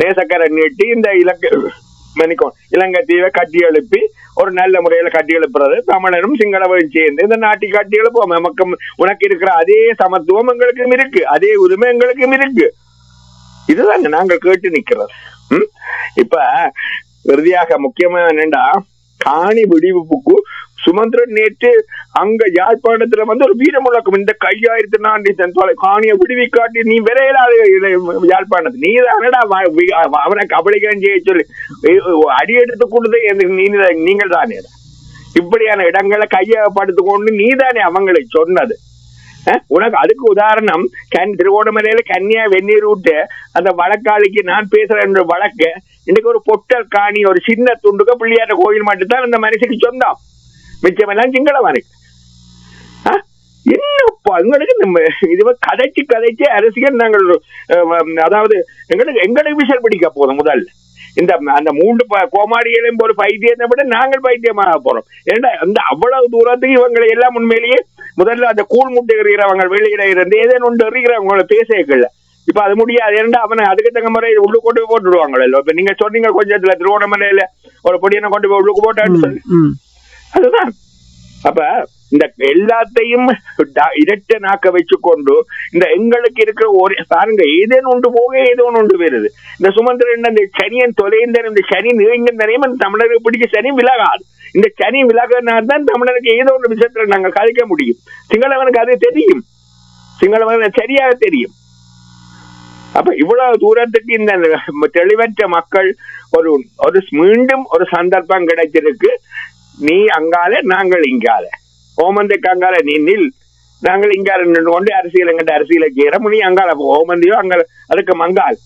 நேசக்கரம் நீட்டி இந்த இலங்கை தீவை கட்டி எழுப்பி ஒரு நல்ல முறையில கட்டி எழுப்புறது தமிழரும் சிங்களவரும் சேர்ந்து இந்த நாட்டை கட்டி எழுப்புவோம். நமக்கு உனக்கு இருக்கிற அதே சமத்துவம் எங்களுக்கும் இருக்கு, அதே உரிமை எங்களுக்கும் இருக்கு. இதுதாங்க நாங்கள் கேட்டு நிக்கிறது. இப்ப இறுதியாக முக்கியமா என்னண்டா, காணி விடுவிப்புக்கு சுமந்திரன் நேற்று அங்க யாழ்ப்பாணத்துல ஒரு வீர முழக்கம், இந்த 5400 காணியை விடுவிக்காட்டி நீ விரையிலாது யாழ்ப்பாணத்து நீ தானடா அவனை கபலிகம் செய்ய சொல்லி அடி எடுத்து கொடுத்து நீங்கள் தானே இப்படியான இடங்களை கையப்படுத்திக் கொண்டு நீ தானே அவங்களை சொன்னது. உனக்கு அதுக்கு உதாரணம் திருவோணமலையில கன்னியா வெந்நீர் விட்டு அந்த வழக்காளிக்கு நான் பேசுறேன் வழக்கு இன்னைக்கு ஒரு பொட்டல் காணி ஒரு சின்ன துண்டுக்க பிள்ளையார கோயில் மட்டும்தான் அந்த மனுஷனுக்கு சொந்தம், மிச்சமெல்லாம் சிங்களவனுக்கு. என்னப்பா எங்களுக்கு நம்ம இது கதைச்சு அரசியல் நாங்கள் அதாவது எங்களுக்கு விஷயம் பிடிக்க போதும். முதல்ல இந்த அந்த 3 கோமாடிகளையும் ஒரு பைத்தியத்தை விட நாங்கள் பைத்தியமாக போறோம். ஏன்னா அந்த அவ்வளவு தூரத்துக்கு இவங்களை எல்லாம் உண்மையிலேயே முதல்ல அந்த கூழ் முட்டை எறிகிறவங்க வெளியில இருந்து ஏதேனும் ஒன்று எறிகிறவங்களை பேசல. இப்ப அது முடியாது. ஏன்னா அவனை அதுக்கு தங்க முறை உள்ளு கொண்டு போய் போட்டுடுவாங்களோ. இப்ப நீங்க சொன்னீங்க கொஞ்சத்துல திருவோணமலையில ஒரு பொடியனை கொண்டு போய் உள்ளுக்கு போட்டான்னு சொல்லி, அதுதான். அப்ப இந்த எல்லாத்தையும் இரட்ட நாக்க வச்சுக்கொண்டு இந்த எங்களுக்கு இருக்கிற ஒரு பாருங்க, ஏதேனும் ஒன்று போக ஏதோ ஒன்று வருது. இந்த சுமந்திரன் இந்த சனியன் தொலைந்தன் இந்த சனி நிறைந்த தமிழருக்கு பிடிக்க சனி விலகாது. இந்த சனி விலகினால்தான் தமிழருக்கு ஏதோ ஒரு விஷயத்துல நாங்க கதைக்க முடியும். சிங்களவனுக்கு அது தெரியும், சிங்களவனுக்கு சரியாக தெரியும். அப்ப இவ்வளவு தூரத்துக்கு இந்த தெளிவற்ற மக்கள் ஒரு மீண்டும் ஒரு சந்தர்ப்பம் கிடைச்சிருக்கு. நீ அங்கால நாங்கள் இங்கால, ஓமந்தைக்கு அங்கால நீ நில், நாங்கள் இங்கால நின்று கொண்டு அரசியலை செய்யறோம். நீ அங்கால ஓமந்தியோ அங்கால அதுக்கு மங்கால்.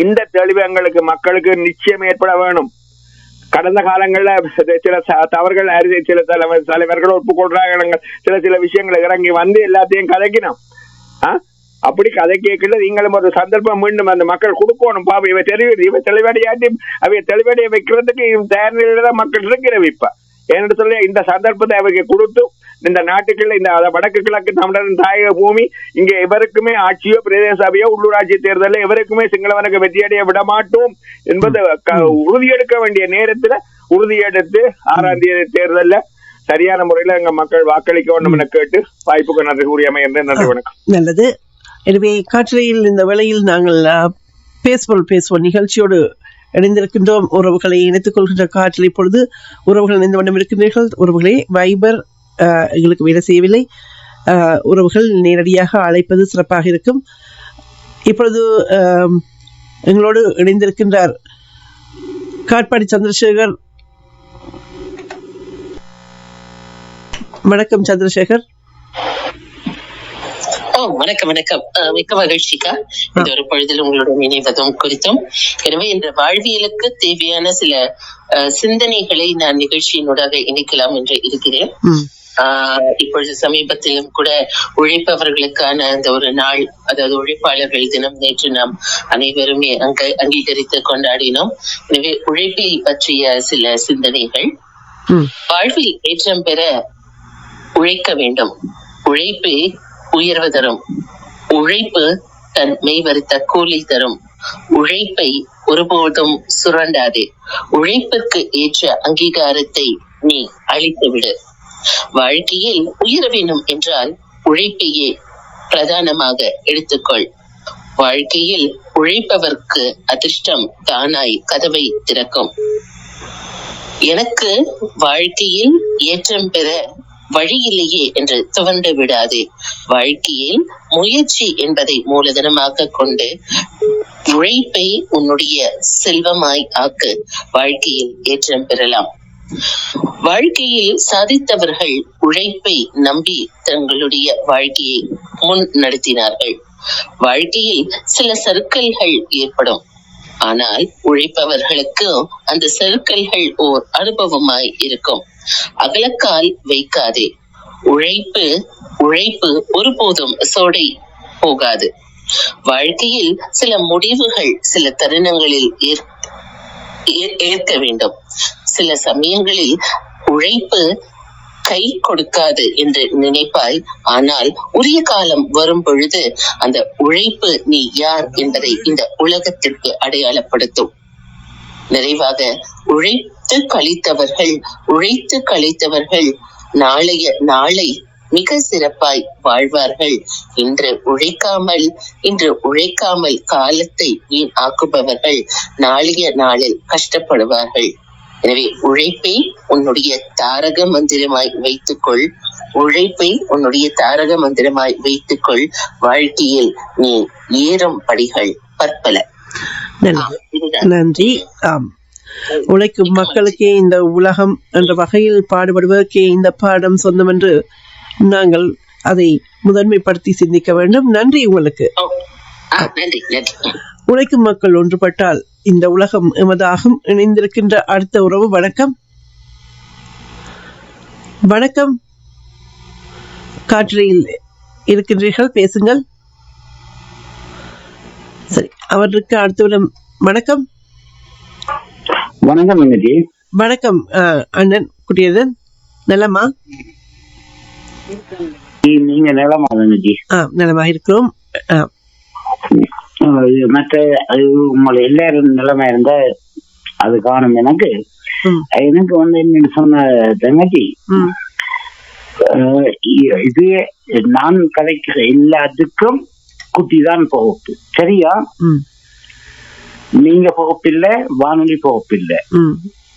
இந்த தெளிவு எங்களுக்கு மக்களுக்கு நிச்சயம் ஏற்பட வேணும். கடந்த காலங்கள்ல சில தவறுகள் சில தலைவர்கள் ஒப்புக்கொள்றாங்க, சில விஷயங்களை இறங்கி வந்து எல்லாத்தையும் கதைக்கணும். அப்படி கதை கேட்கல நீங்களும் ஒரு சந்தர்ப்பம் மீண்டும் அந்த மக்கள் கொடுக்கணும். பாபு இவ தெளிவடையாட்டி அவைய தெளிவடைய வைக்கிறதுக்கு தயார் நிலையில தான் மக்கள் இருக்கிற வைப்பா. ஏன்னு சொல்ல இந்த சந்தர்ப்பத்தை அவைக்கு கொடுத்து இந்த நாட்டுக்குள்ள இந்த வடக்கு கிழக்கு தமிழரின் தாயக பூமி இங்க எவருக்குமே ஆட்சியோ பிரதேச சபையோ உள்ளூராட்சி தேர்தலில் எவருக்குமே சிங்களவனுக்கு வெற்றியடைய விட மாட்டோம் என்பது உறுதியெடுக்க வேண்டிய நேரத்துல உறுதியெடுத்து 6ஆம் தேதி தேர்தல்ல சரியான முறையில எங்க மக்கள் வாக்களிக்க வேண்டும் என கேட்டு வாய்ப்புக்கு நன்றி கூறியமை என்று நன்றி, வணக்கம். நல்லது. எனவே காற்றலையில் இந்த வேளையில் நாங்கள் பேசுவோம் நிகழ்ச்சியோடு இணைந்திருக்கின்றோம். உறவுகளை இணைத்துக் கொள்கின்ற காற்றலை பொழுது உறவுகள் இணைந்த வண்ணம் இருக்கின்றீர்கள். உறவுகளே, வைபர் எங்களுக்கு வேலை செய்யவில்லை. உறவுகள் நேரடியாக அழைப்பது சிறப்பாக இருக்கும். இப்பொழுது எங்களோடு இணைந்திருக்கின்றார் காட்பாடி சந்திரசேகர். வணக்கம் சந்திரசேகர். வணக்கம். மிக்க மகிழ்ச்சிக்கா இந்த ஒரு பொழுதில் உங்களுடன் இணைவதும் குறித்தும். எனவே இந்த வாழ்வியலுக்கு தேவையான சில சிந்தனைகளை நான் நிகழ்ச்சியினூடாக இணைக்கலாம் என்று இருக்கிறேன். இப்பொழுது சமீபத்திலும் கூட உழைப்பவர்களுக்கான அந்த ஒரு நாள், அதாவது உழைப்பாளர்கள் தினம் நேற்று நாம் அனைவருமே அங்கீகரித்து கொண்டாடினோம். எனவே உழைப்பை பற்றிய சில சிந்தனைகள். வாழ்வில் ஏற்றம் பெற உழைக்க வேண்டும். உழைப்பே உயர்வு தரும். உழைப்பு தன் மெய்வருத்த கூலி தரும். உழைப்பை ஒருபோதும் சுரண்டாதே. உழைப்பிற்கு ஏற்ற அங்கீகாரத்தை நீ அளித்துவிடு. வாழ்க்கையில் உயர வேண்டும் என்றால் உழைப்பையே பிரதானமாக எடுத்துக்கொள். வாழ்க்கையில் உழைப்பவர்க்கு அதிர்ஷ்டம் தானாய் கதவை திறக்கும். எனக்கு வாழ்க்கையில் ஏற்றம் பெற வழி இல்லையே என்று துவண்டு விடாதே. வாழ்க்கையில் முயற்சி என்பதை மூலதனமாக கொண்டு உழைப்பை உன்னுடைய செல்வமாய் ஆக்கு. வாழ்க்கையில் ஏற்றம் பெறலாம். வாழ்க்கையில் சாதித்தவர்கள் உழைப்பை நம்பி தங்களுடைய வாழ்க்கையை முன் நடத்தினார்கள். வாழ்க்கையில் சில சறுக்கல்கள் ஏற்படும். ஆனால் உழைப்பவர்களுக்கு அந்த சறுக்கல்கள் ஓர் அனுபவமாய் இருக்கும். அகலக்கால் வைக்காதே. உழைப்பு ஒருபோதும் சோடை போகாது. வாழ்க்கையில் சில முடிவுகள் சில தருணங்களில் ஏற்க வேண்டும். சில சமயங்களில் உழைப்பு கை கொடுக்காது என்று நினைப்பாய். ஆனால் உரிய காலம் வரும் பொழுது அந்த உழைப்பு நீ யார் என்பதை இந்த உலகத்திற்கு அடையாளப்படுத்தும். நிறைவாக உழைத்து கழித்தவர்கள் நாளைய நாளை மிக சிறப்பாய் வாழ்வார்கள். இன்று உழைக்காமல் காலத்தை வீண் ஆக்குபவர்கள் நாளைய நாளில் கஷ்டப்படுவார்கள். எனவே உழைப்பை உன்னுடைய தாரக மந்திரமாய் வைத்துக்கொள். வாழ்க்கையில் நீ ஏறும் படிகள் பற்பல. நன்றி. உழைக்கும் மக்களுக்கே இந்த உலகம் என்ற வகையில் பாடுபடுவதற்கே இந்த பாடம் சொந்தம் என்று நாங்கள் அதை முதன்மைப்படுத்தி சிந்திக்க வேண்டும். நன்றி உங்களுக்கு. உழைக்கும் மக்கள் ஒன்றுபட்டால் இந்த உலகம் எமதாகும். இணைந்திருக்கின்ற அடுத்த உறவு. வணக்கம். காற்றில் இருக்கின்றீர்கள், பேசுங்கள். சரி, அவருக்கு அடுத்தவிடம். வணக்கம். வணக்கம் அண்ணன் குட்டியதன். நலமா? நீங்க நிலமா? நலமா இருக்கிறோம். மற்ற உங்களை எல்லாரும் நிலைமை இருந்தா அது காணும். எனக்கு வந்து என்ன சொன்ன தங்கச்சி, இது நான் கதைக்கிற எல்லாத்துக்கும் குட்டிதான் பகுப்பு. சரியா? நீங்க பகுப்பில்லை, வானொலி பகுப்பில்லை.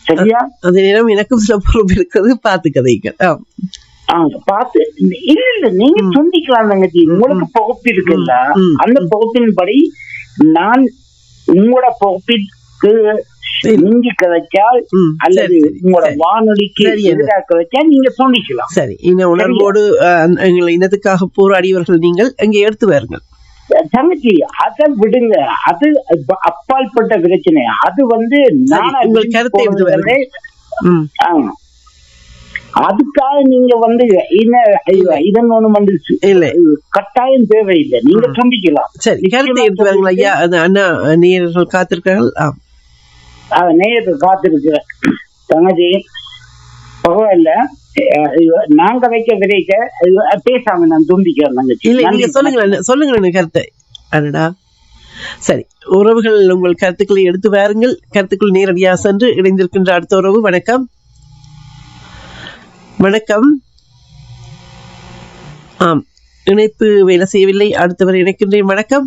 சரியா? அதே நேரம் எனக்கும் சில பொறுப்பு இருக்கிறது. பார்த்து கதைகள் பார்த்து இல்ல நீங்க சொந்திக்கலாம் தங்கச்சி. உங்களுக்கு பகுப்பு இருக்குல்ல, அந்த பகுப்பின்படி நான் உங்களோட பகுப்பிற்கு நீங்க கதைச்சால் அல்லது உங்களோட வானொலிக்கு எதிராக கதைச்சால் நீங்க சொந்திக்கலாம். சரி, இந்த உணர்வோடு எங்களை இனத்துக்காக போராடியவர்கள் நீங்கள் அங்கே எடுத்து வாருங்கள் தங்கச்சி. அதை விடுங்க, அது அப்பாற்பட்ட பிரச்சனை. அது வந்து நான் உங்கள் கருத்தை எடுத்து வாருங்கள். அதுக்காக நீங்க வந்து இதன் ஒண்ணும் வந்து கட்டாயம் தேவையில்லை, நீங்க சொந்திக்கலாம். சரி, கருத்தை எடுத்து வாருங்கள் ஐயா. அது அண்ணா நேயர்கள் காத்திருக்கிறார்கள். நேயர்கள் காத்திருக்கிற தங்கச்சி பரவாயில்ல. நாங்க வைக்க விரைக்க பேசாம நான் துண்டிக்கிறேன் தங்கச்சி. நீங்க சொல்லுங்க கருத்தை. அடடா, சரி, உறவுகள் உங்கள் கருத்துக்களை எடுத்து வாருங்கள். கருத்துக்கள் நேரடியாக சென்று இணைந்திருக்கின்ற அடுத்த உறவு. வணக்கம். இணைப்பு வேலை செய்யவில்லை. அடுத்தவரை இணைக்கின்றேன். வணக்கம்.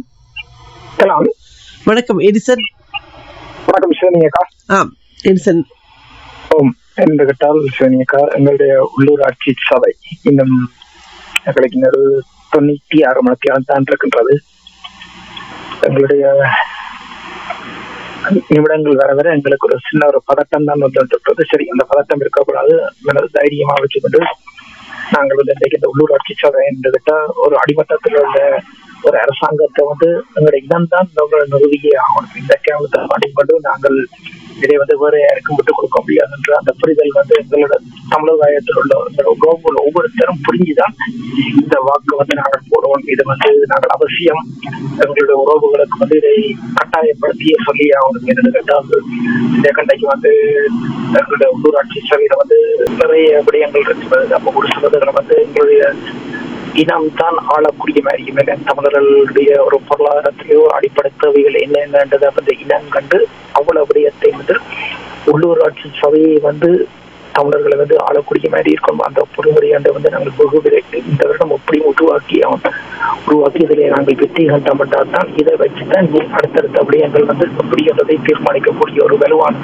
எடிசன். வணக்கம் சிவனியக்கா. எடிசன். என்று கேட்டால் சிவனியக்கா, எங்களுடைய உள்ளூராட்சி சபை இன்னும் எங்களுக்கு 96 மணிக்கு தான் இருக்கின்றது. எங்களுடைய நிமிடங்கள் வர வர எங்களுக்கு ஒரு சின்ன ஒரு பதட்டம் தான் வந்துட்டு. சரி, அந்த பதட்டம் இருக்கக்கூடாது, தைரியமா வச்சுக்கொண்டு நாங்கள் வந்து இன்றைக்கு இந்த உள்ளூராட்சி சபை என்று கேட்டால் ஒரு அடிமட்டத்தில் உள்ள ஒரு அரசாங்கத்தை வந்து எங்களுடைய இனம் தான் நிறுவியே ஆகணும். இந்த கேவலத்தை மாட்டிக்கொண்டு நாங்கள் இதை வந்து வேற யாருக்கும் விட்டுக் கொடுக்க முடியாது என்ற அந்த புரிதல் வந்து எங்களோட சமுதாயத்தில் உள்ள உறவுகள் ஒவ்வொருத்தரும் புரிஞ்சுதான் இந்த வாக்கு வந்து நாங்கள் போடுவோம். இது வந்து நாங்கள் அவசியம் எங்களுடைய உறவுகளுக்கு வந்து இதை கட்டாயப்படுத்தியே சொல்லி ஆகணும். என்று கேட்டால் இந்த கண்டைக்கு வந்து எங்களுடைய உள்ளூராட்சி சபையில வந்து நிறைய விடயங்கள் இருக்கிறது. அப்போ ஒரு சிலதுகளை வந்து எங்களுடைய இனம் தான் ஆளக்கூடிய மாதிரி மேல தமிழர்களுடைய ஒரு பொருளாதாரத்திலேயோ அடிப்படை தேவைகள் என்னென்னன்றதை வந்து இனம் கண்டு அவ்வளவு விடயத்தை வந்து உள்ளூராட்சி சபையை வந்து தமிழர்களை வந்து ஆளக்கூடிய மாதிரி இருக்கும். அந்த பொறுமுறையாண்டு வந்து நாங்கள் வெகு இந்த வருடம் எப்படி உருவாக்கி இதில் நாங்கள் வெற்றி கண்டப்பட்டால் தான் இதை வச்சுதான் அடுத்தடுத்த விடயங்கள் வந்து எப்படி என்பதை தீர்மானிக்கக்கூடிய ஒரு வலுவான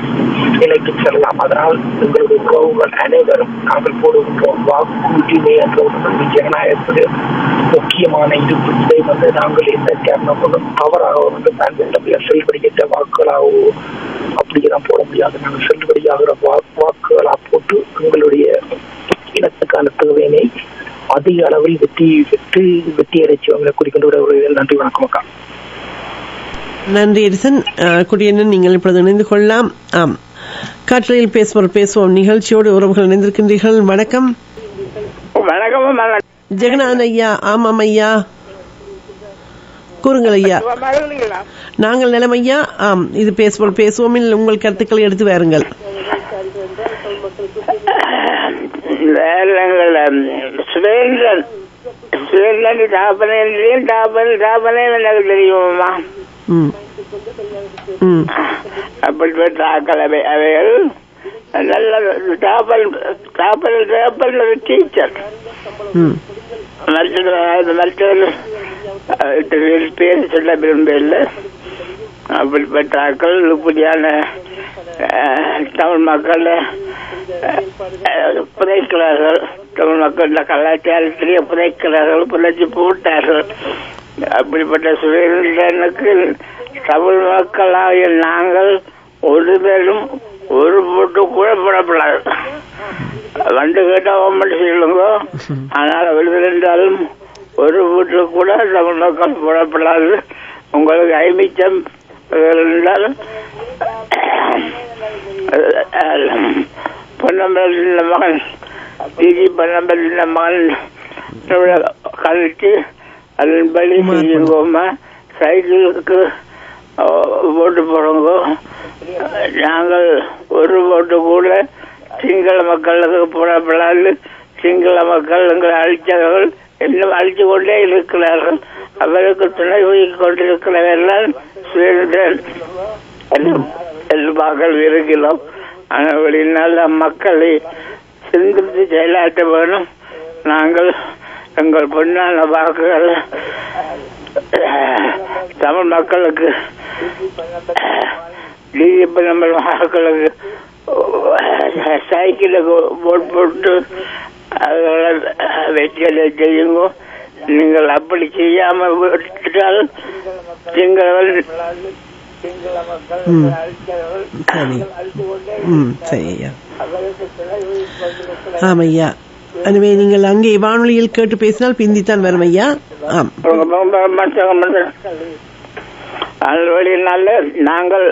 நிலைக்கு செல்லலாம். அதனால் எங்களுடைய உறவுகள் அனைவரும் நாங்கள் போடுகின்ற வாக்குரிமை என்ற ஒரு ஜனநாயகத்துடைய முக்கியமான இருப்பு. இதை வந்து நாங்கள் எந்த காரணம் கொண்டும் தவறாக வந்து பயன்படுத்த செல்வடிக்கின்ற வாக்குகளாகவோ அப்படியெல்லாம் போட முடியாது. நாங்கள் செல்லுபடியாகிற வாக்குகளா போட்டு எங்களுடைய இனத்துக்கான தேவையினை அதிக அளவில் வெற்றி அடைச்சவங்களை குறிக்கின்ற ஒரு நன்றி. வணக்கம் அக்கா. நன்றி எடிசன். குடியண்ணன், நீங்கள் இப்பொழுது இணைந்து கொள்ளலாம். காற்றலையில் பேசுவோம் நிகழ்ச்சியோடு உறவுகள் இணைந்திருக்கின்றீர்கள். வணக்கம். ஜெகநாதன் ஐயா. ஆமாம் ஐயா, கூறுங்கள் ஐயா. நாங்கள் நிலம் ஐயா. இது பேசுவோம். உங்கள் கருத்துக்களை எடுத்து வாருங்கள். சுரேந்திரன் எனக்கு தெரியுமா? அப்படிப்பட்ட ஆக்கள் அவைகள் நல்ல டீச்சர். பேர் சொல்ல விரும்பல. அப்படிப்பட்ட ஆக்கள் இப்படியான தமிழ் மக்கள் புதைக்கிறார்கள். தமிழ் மக்கள் கலாச்சாரத்திலேயே புதைக்கிறார்கள், புதைச்சி போட்டார்கள். அப்படிப்பட்ட சுரேந்திரனுக்கு தமிழ் மக்களாகிய நாங்கள் ஒரு பேரும் ஒரு போட்டு கூட போடப்படாது. வந்து கேட்டா கவர்மெண்ட் சொல்லுங்க. ஆனால் விழுந்திருந்தாலும் ஒரு வீட்டு கூட தமிழ் மக்கள் போடப்படாது. உங்களுக்கு ஐமிச்சம் இருந்தாலும் பொன்னம்பல மகன் டிஜி பொன்னம்பல மகன் கழித்து அதன்படி செய்யுங்கோமா. சைக்கிளுக்கு ஓட்டு போடுங்க. நாங்கள் ஒரு ஓட்டு கூட சிங்கள மக்களுக்கு போடப்படாது. சிங்கள மக்கள் எங்களை அழித்தவர்கள் இன்னும் அழித்து கொண்டே இருக்கிறார்கள். அவருக்கு துணை கொண்டிருக்கிறவர்கள் சுரேந்திரன் மக்கள் இருக்கிறோம். ஆனால் வெளிநாள் மக்களை சிந்தித்து செயலாற்ற வேணும். நாங்கள் எங்கள் பொன்னான வாக்குகள் தமிழ் மக்களுக்கு டிஜிபி நம்ம மக்களுக்கு சைக்கிளுக்கு போட் போட்டு அவர்களை வெற்றிகளை செய்யுங்க. நீங்கள் அப்படி செய்யாம விட்டால் ஆமையா. எனவே நீங்கள் அங்கே வானொலியில் கேட்டு பேசினால் பிந்தித்தான் வரும் ஐயா. வழியினால நாங்கள்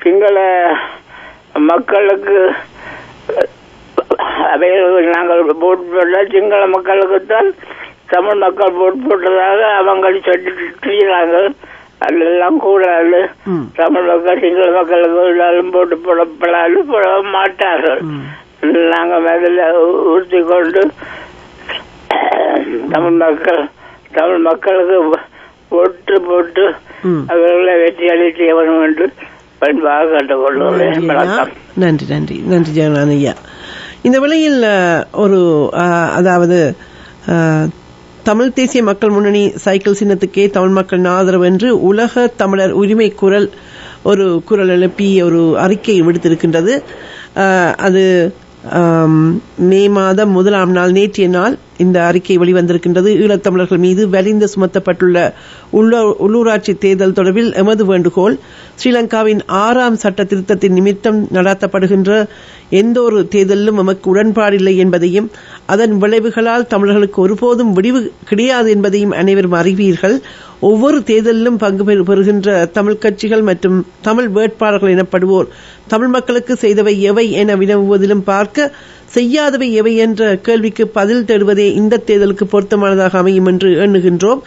சிங்கள மக்களுக்கு நாங்கள் போட் போட்ட சிங்கள மக்களுக்கு தான் தமிழ் மக்கள் போட் போட்டதாக அவங்க சொல்லிடுறாங்க. அதெல்லாம் கூடாது. தமிழ் மக்கள் சிங்கள மக்களுக்கு போட்டு போடப்படாது, போட மாட்டார்கள். நாங்கள் அதில் ஊற்றி கொண்டு தமிழ் மக்களுக்கு போட்டு போட்டு அவர்களை வெற்றி அளிக்க வேண்டும் என்று பண்பாக கற்றுக்கொள்வோம். நன்றி நன்றி நன்றி ஜெகநாதன் ஐயா. இந்த வேளையில் ஒரு அதாவது தமிழ் தேசிய மக்கள் முன்னணி சைக்கிள் சின்னத்துக்கே தமிழ் மக்கள் ஆதரவு என்று உலக தமிழர் உரிமை குரல் ஒரு குரல் எழுப்பி ஒரு அறிக்கை விடுத்திருக்கின்றது. அது மே மாதம் 1ஆம் நாள் நேற்றைய நாள் இந்த அறிக்கை வெளிவந்திருக்கின்றது. ஈழத்தமிழர்கள் மீது வலிந்து சுமத்தப்பட்டுள்ள உள்ளூராட்சி தேர்தல் தொடர்பில் எமது வேண்டுகோள்: ஸ்ரீலங்காவின் 6ஆம் சட்ட திருத்தத்தின் நிமித்தம் நடத்தப்படுகின்ற எந்த ஒரு தேர்தலிலும் எமக்கு உடன்பாடில்லை என்பதையும் அதன் விளைவுகளால் தமிழர்களுக்கு ஒருபோதும் விடிவு கிடையாது என்பதையும் அனைவரும் அறிவீர்கள். ஒவ்வொரு தேர்தலிலும் பங்கு பெறுகின்ற தமிழ் கட்சிகள் மற்றும் தமிழ் வேட்பாளர்கள் எனப்படுவோர் தமிழ் மக்களுக்கு செய்தவை எவை என வினவுவதிலும் பார்க்க செய்யாதவை எவை என்ற கேள்விக்கு பதில் தேடுவதே இந்த தேர்தலுக்கு பொருத்தமானதாக அமையும் என்று எண்ணுகின்றோம்.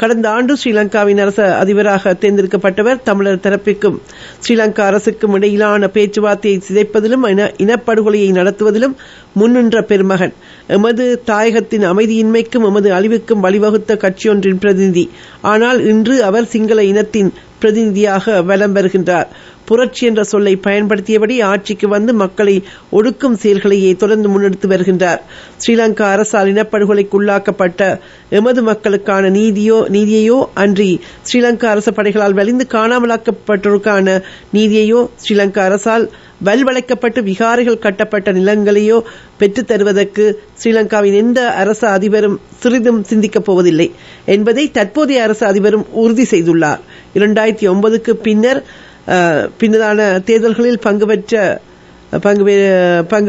கடந்த ஆண்டு ஸ்ரீலங்காவின் அரசு அதிபராக தேர்ந்தெடுக்கப்பட்டவர் தமிழர் தரப்பிற்கும் ஸ்ரீலங்கா அரசுக்கும் இடையிலான பேச்சுவார்த்தையை சிதைப்பதிலும் இனப்படுகொலையை நடத்துவதிலும் முன்னின்ற பெருமகன். எமது தாயகத்தின் அமைதியின்மைக்கும் எமது அழிவுக்கும் வழிவகுத்த கட்சியொன்றின் பிரதிநிதி. ஆனால் இன்று அவர் சிங்கள இனத்தின் பிரதிநிதியாக வலம் வருகின்றார். புரட்சி என்ற சொல்லை பயன்படுத்தியபடி ஆட்சிக்கு வந்து மக்களை ஒடுக்கும் செயல்களையே தொடர்ந்து முன்னெடுத்து வருகின்றார். ஸ்ரீலங்கா அரசால் இனப்படுகொலைக்கு உள்ளாக்கப்பட்ட எமது மக்களுக்கான நீதியையோ அன்றி ஸ்ரீலங்கா அரசு படைகளால் வலிந்து காணாமலாக்கப்பட்டோருக்கான நீதியையோ ஸ்ரீலங்கா அரசால் வல்வளைக்கப்பட்டு விகாரைகள் கட்டப்பட்ட நிலங்களையோ பெற்றுத் தருவதற்கு ஸ்ரீலங்காவின் எந்த அரசு அதிபரும் சிறிதும் சிந்திக்கப் போவதில்லை என்பதை தற்போதைய அரசு அதிபரும் உறுதி செய்துள்ளார். 2009க்கு பின்னதான தேர்தல்களில் பங்கு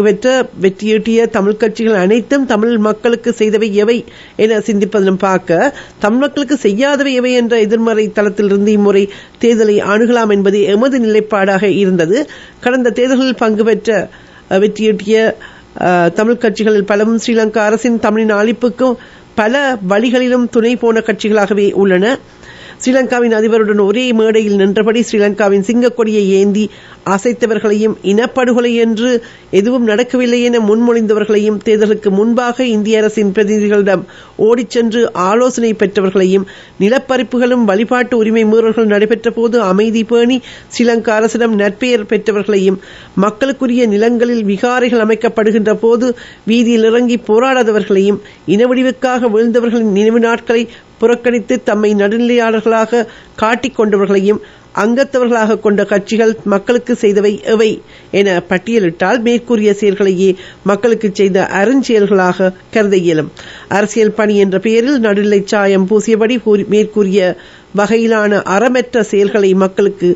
பெற்ற வெற்றியீட்டிய தமிழ் கட்சிகள் அனைத்தும் தமிழ் மக்களுக்கு செய்தவை எவை என சிந்திப்பதிலும் பார்க்க தமிழ் மக்களுக்கு செய்யாதவை எவை என்ற எதிர்மறை தளத்திலிருந்து இம்முறை தேர்தலை அணுகலாம் என்பது எமது நிலைப்பாடாக இருந்தது. கடந்த தேர்தல்களில் பங்கு பெற்ற வெற்றியீட்டிய தமிழ் கட்சிகளில் பலவும் ஸ்ரீலங்கா அரசின் தமிழின் அழிப்புக்கும் பல வழிகளிலும் துணை போன கட்சிகளாகவே உள்ளன. ஸ்ரீலங்காவின் அதிபருடன் ஒரே மேடையில் நின்றபடி ஸ்ரீலங்காவின் சிங்கக்கொடியை ஏந்தி அசைத்தவர்களையும் இனப்படுகொலை என்று எதுவும் நடக்கவில்லை என முன்மொழிந்தவர்களையும் தேர்தலுக்கு முன்பாக இந்திய அரசின் பிரதிநிதிகளிடம் ஓடிச் சென்று ஆலோசனை பெற்றவர்களையும் நிலப்பறிப்புகளும் வழிபாட்டு உரிமை மீறல்கள் நடைபெற்ற போது அமைதி பேணி ஸ்ரீலங்கா அரசிடம் நற்பெயர் பெற்றவர்களையும் மக்களுக்குரிய நிலங்களில் விகாரைகள் அமைக்கப்படுகின்ற போது வீதியில் இறங்கி போராடாதவர்களையும் இனவடிவுக்காக வீழ்ந்தவர்களின் நினைவு நாட்களை புறக்கணித்து தம்மை நடுநிலையாளர்களாக காட்டிக் கொண்டவர்களையும் அங்கத்தவர்களாக கொண்ட கட்சிகள் மக்களுக்கு செய்தவை எவை என பட்டியலிட்டால் மேற்கூறிய செயல்களையே மக்களுக்கு செய்த அருஞ்செயல்களாக கருத இயலும். அரசியல் பணி என்ற பெயரில் நடுநிலை சாயம் பூசியபடி மேற்கூறிய வகையிலான அறமற்ற செயல்களை மக்களுக்கு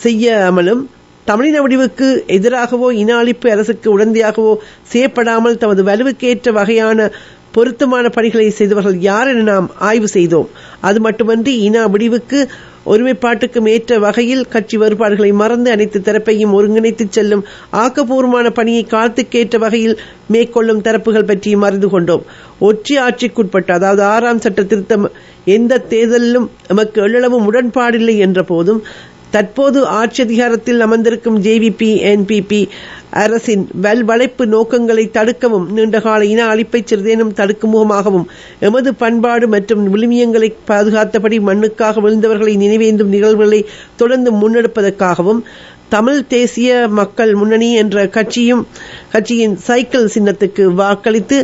செய்யாமலும் தமிழின வடிவுக்கு எதிராகவோ இன அழிப்பு அரசுக்கு உடந்தையாகவோ செய்யப்படாமல் தமது வலுவுக்கேற்ற வகையான பொருத்தமான பணிகளை செய்தவர்கள் யார் என நாம் ஆய்வு செய்தோம். அது மட்டுமன்றி இன விடிவுக்கு ஒருமைப்பாட்டுக்கும் ஏற்ற வகையில் கட்சி வேறுபாடுகளை மறந்து அனைத்து தரப்பையும் ஒருங்கிணைத்து செல்லும் ஆக்கப்பூர்வமான பணியை காலத்துக்கேற்ற வகையில் மேற்கொள்ளும் தரப்புகள் பற்றியும் அறிந்து கொண்டோம். ஒற்றை ஆட்சிக்குட்பட்ட அதாவது 6ஆம் சட்ட திருத்தம் எந்த தேர்தலிலும் நமக்கு எள்ளளவும் உடன்பாடில்லை என்ற போதும் தற்போது ஆட்சி அதிகாரத்தில் அமர்ந்திருக்கும் ஜேவிபி என்பிபி அரசின் வளைப்பு நோக்கங்களை தடுக்கவும் நீண்டகால இன அழிப்பை சிறிதேனும் தடுக்கும் முகமாகவும் எமது பண்பாடு மற்றும் விழுமியங்களை பாதுகாத்தபடி மண்ணுக்காக விழுந்தவர்களை நினைவேந்தும் நிகழ்வுகளை தொடர்ந்து முன்னெடுப்பதற்காகவும் தமிழ் தேசிய மக்கள் முன்னணி என்ற கட்சியின் சைக்கிள் சின்னத்துக்கு வாக்களித்து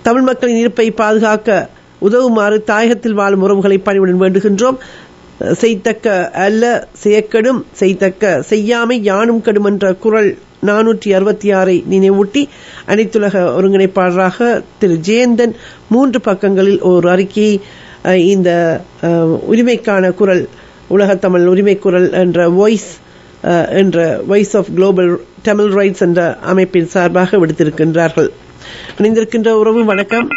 தமிழ் மக்களின் இருப்பை பாதுகாக்க உதவுமாறு தாயகத்தில் வாழும் உறவுகளை பணிவுடன் வேண்டுகின்றோம். செய்தக்க அல்ல செய்யக்கெடும் செய்தக்க செய்யாமை யானும் கெடும் என்ற குறள் 466 நினைவூட்டி அனைத்துலக ஒருங்கிணைப்பாளராக திரு ஜெயந்தன் 3 பக்கங்களில் ஒரு அறிக்கையை இந்த உரிமைக்கான குரல் உலக தமிழ் உரிமை குரல் என்ற voice of global Tamil rights என்ற அமைப்பின் சார்பாக விடுத்திருக்கின்றார்கள். இணைந்திருக்கின்ற உறவு வணக்கம்.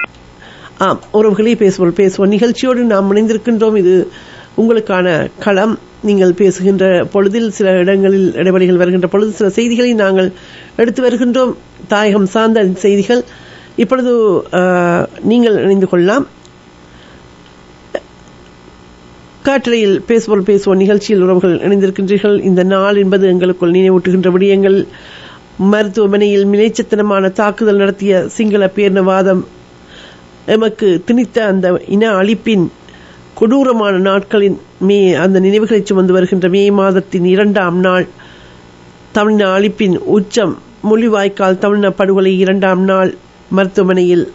உறவுகளே பேசுவோம் நிகழ்ச்சியோடு நாம் இணைந்திருக்கின்றோம். இது உங்களுக்கான களம். நீங்கள் பேசுகின்ற பொழுதில் சில இடங்களில் இடைவெளிகள் வருகின்ற பொழுது சில செய்திகளை நாங்கள் எடுத்து வருகின்றோம், தாயகம் சார்ந்த செய்திகள். இப்பொழுது நீங்கள் இணைந்து கொள்ளலாம். காற்றலையில் பேசுவோம் நிகழ்ச்சியில் உறவுகள் இணைந்திருக்கின்றீர்கள். இந்த நாள் என்பது எங்களுக்குள் நினைவூட்டுகின்ற விடயங்கள். மருத்துவமனையில் மிலேச்சத்தனமான தாக்குதல் நடத்திய சிங்கள பேரினவாதம் எமக்கு திணித்த அந்த இன அழிப்பின் கொடூரமான நாட்களின் அந்த நினைவுகளை சுமந்து வருகின்ற மே மாதத்தின் 2ஆம் நாள் தமிழின அழிப்பின் உச்சம். முள்ளிவாய்க்கால் தமிழின படுகொலை 2ஆம் நாள் மருத்துவமனையில்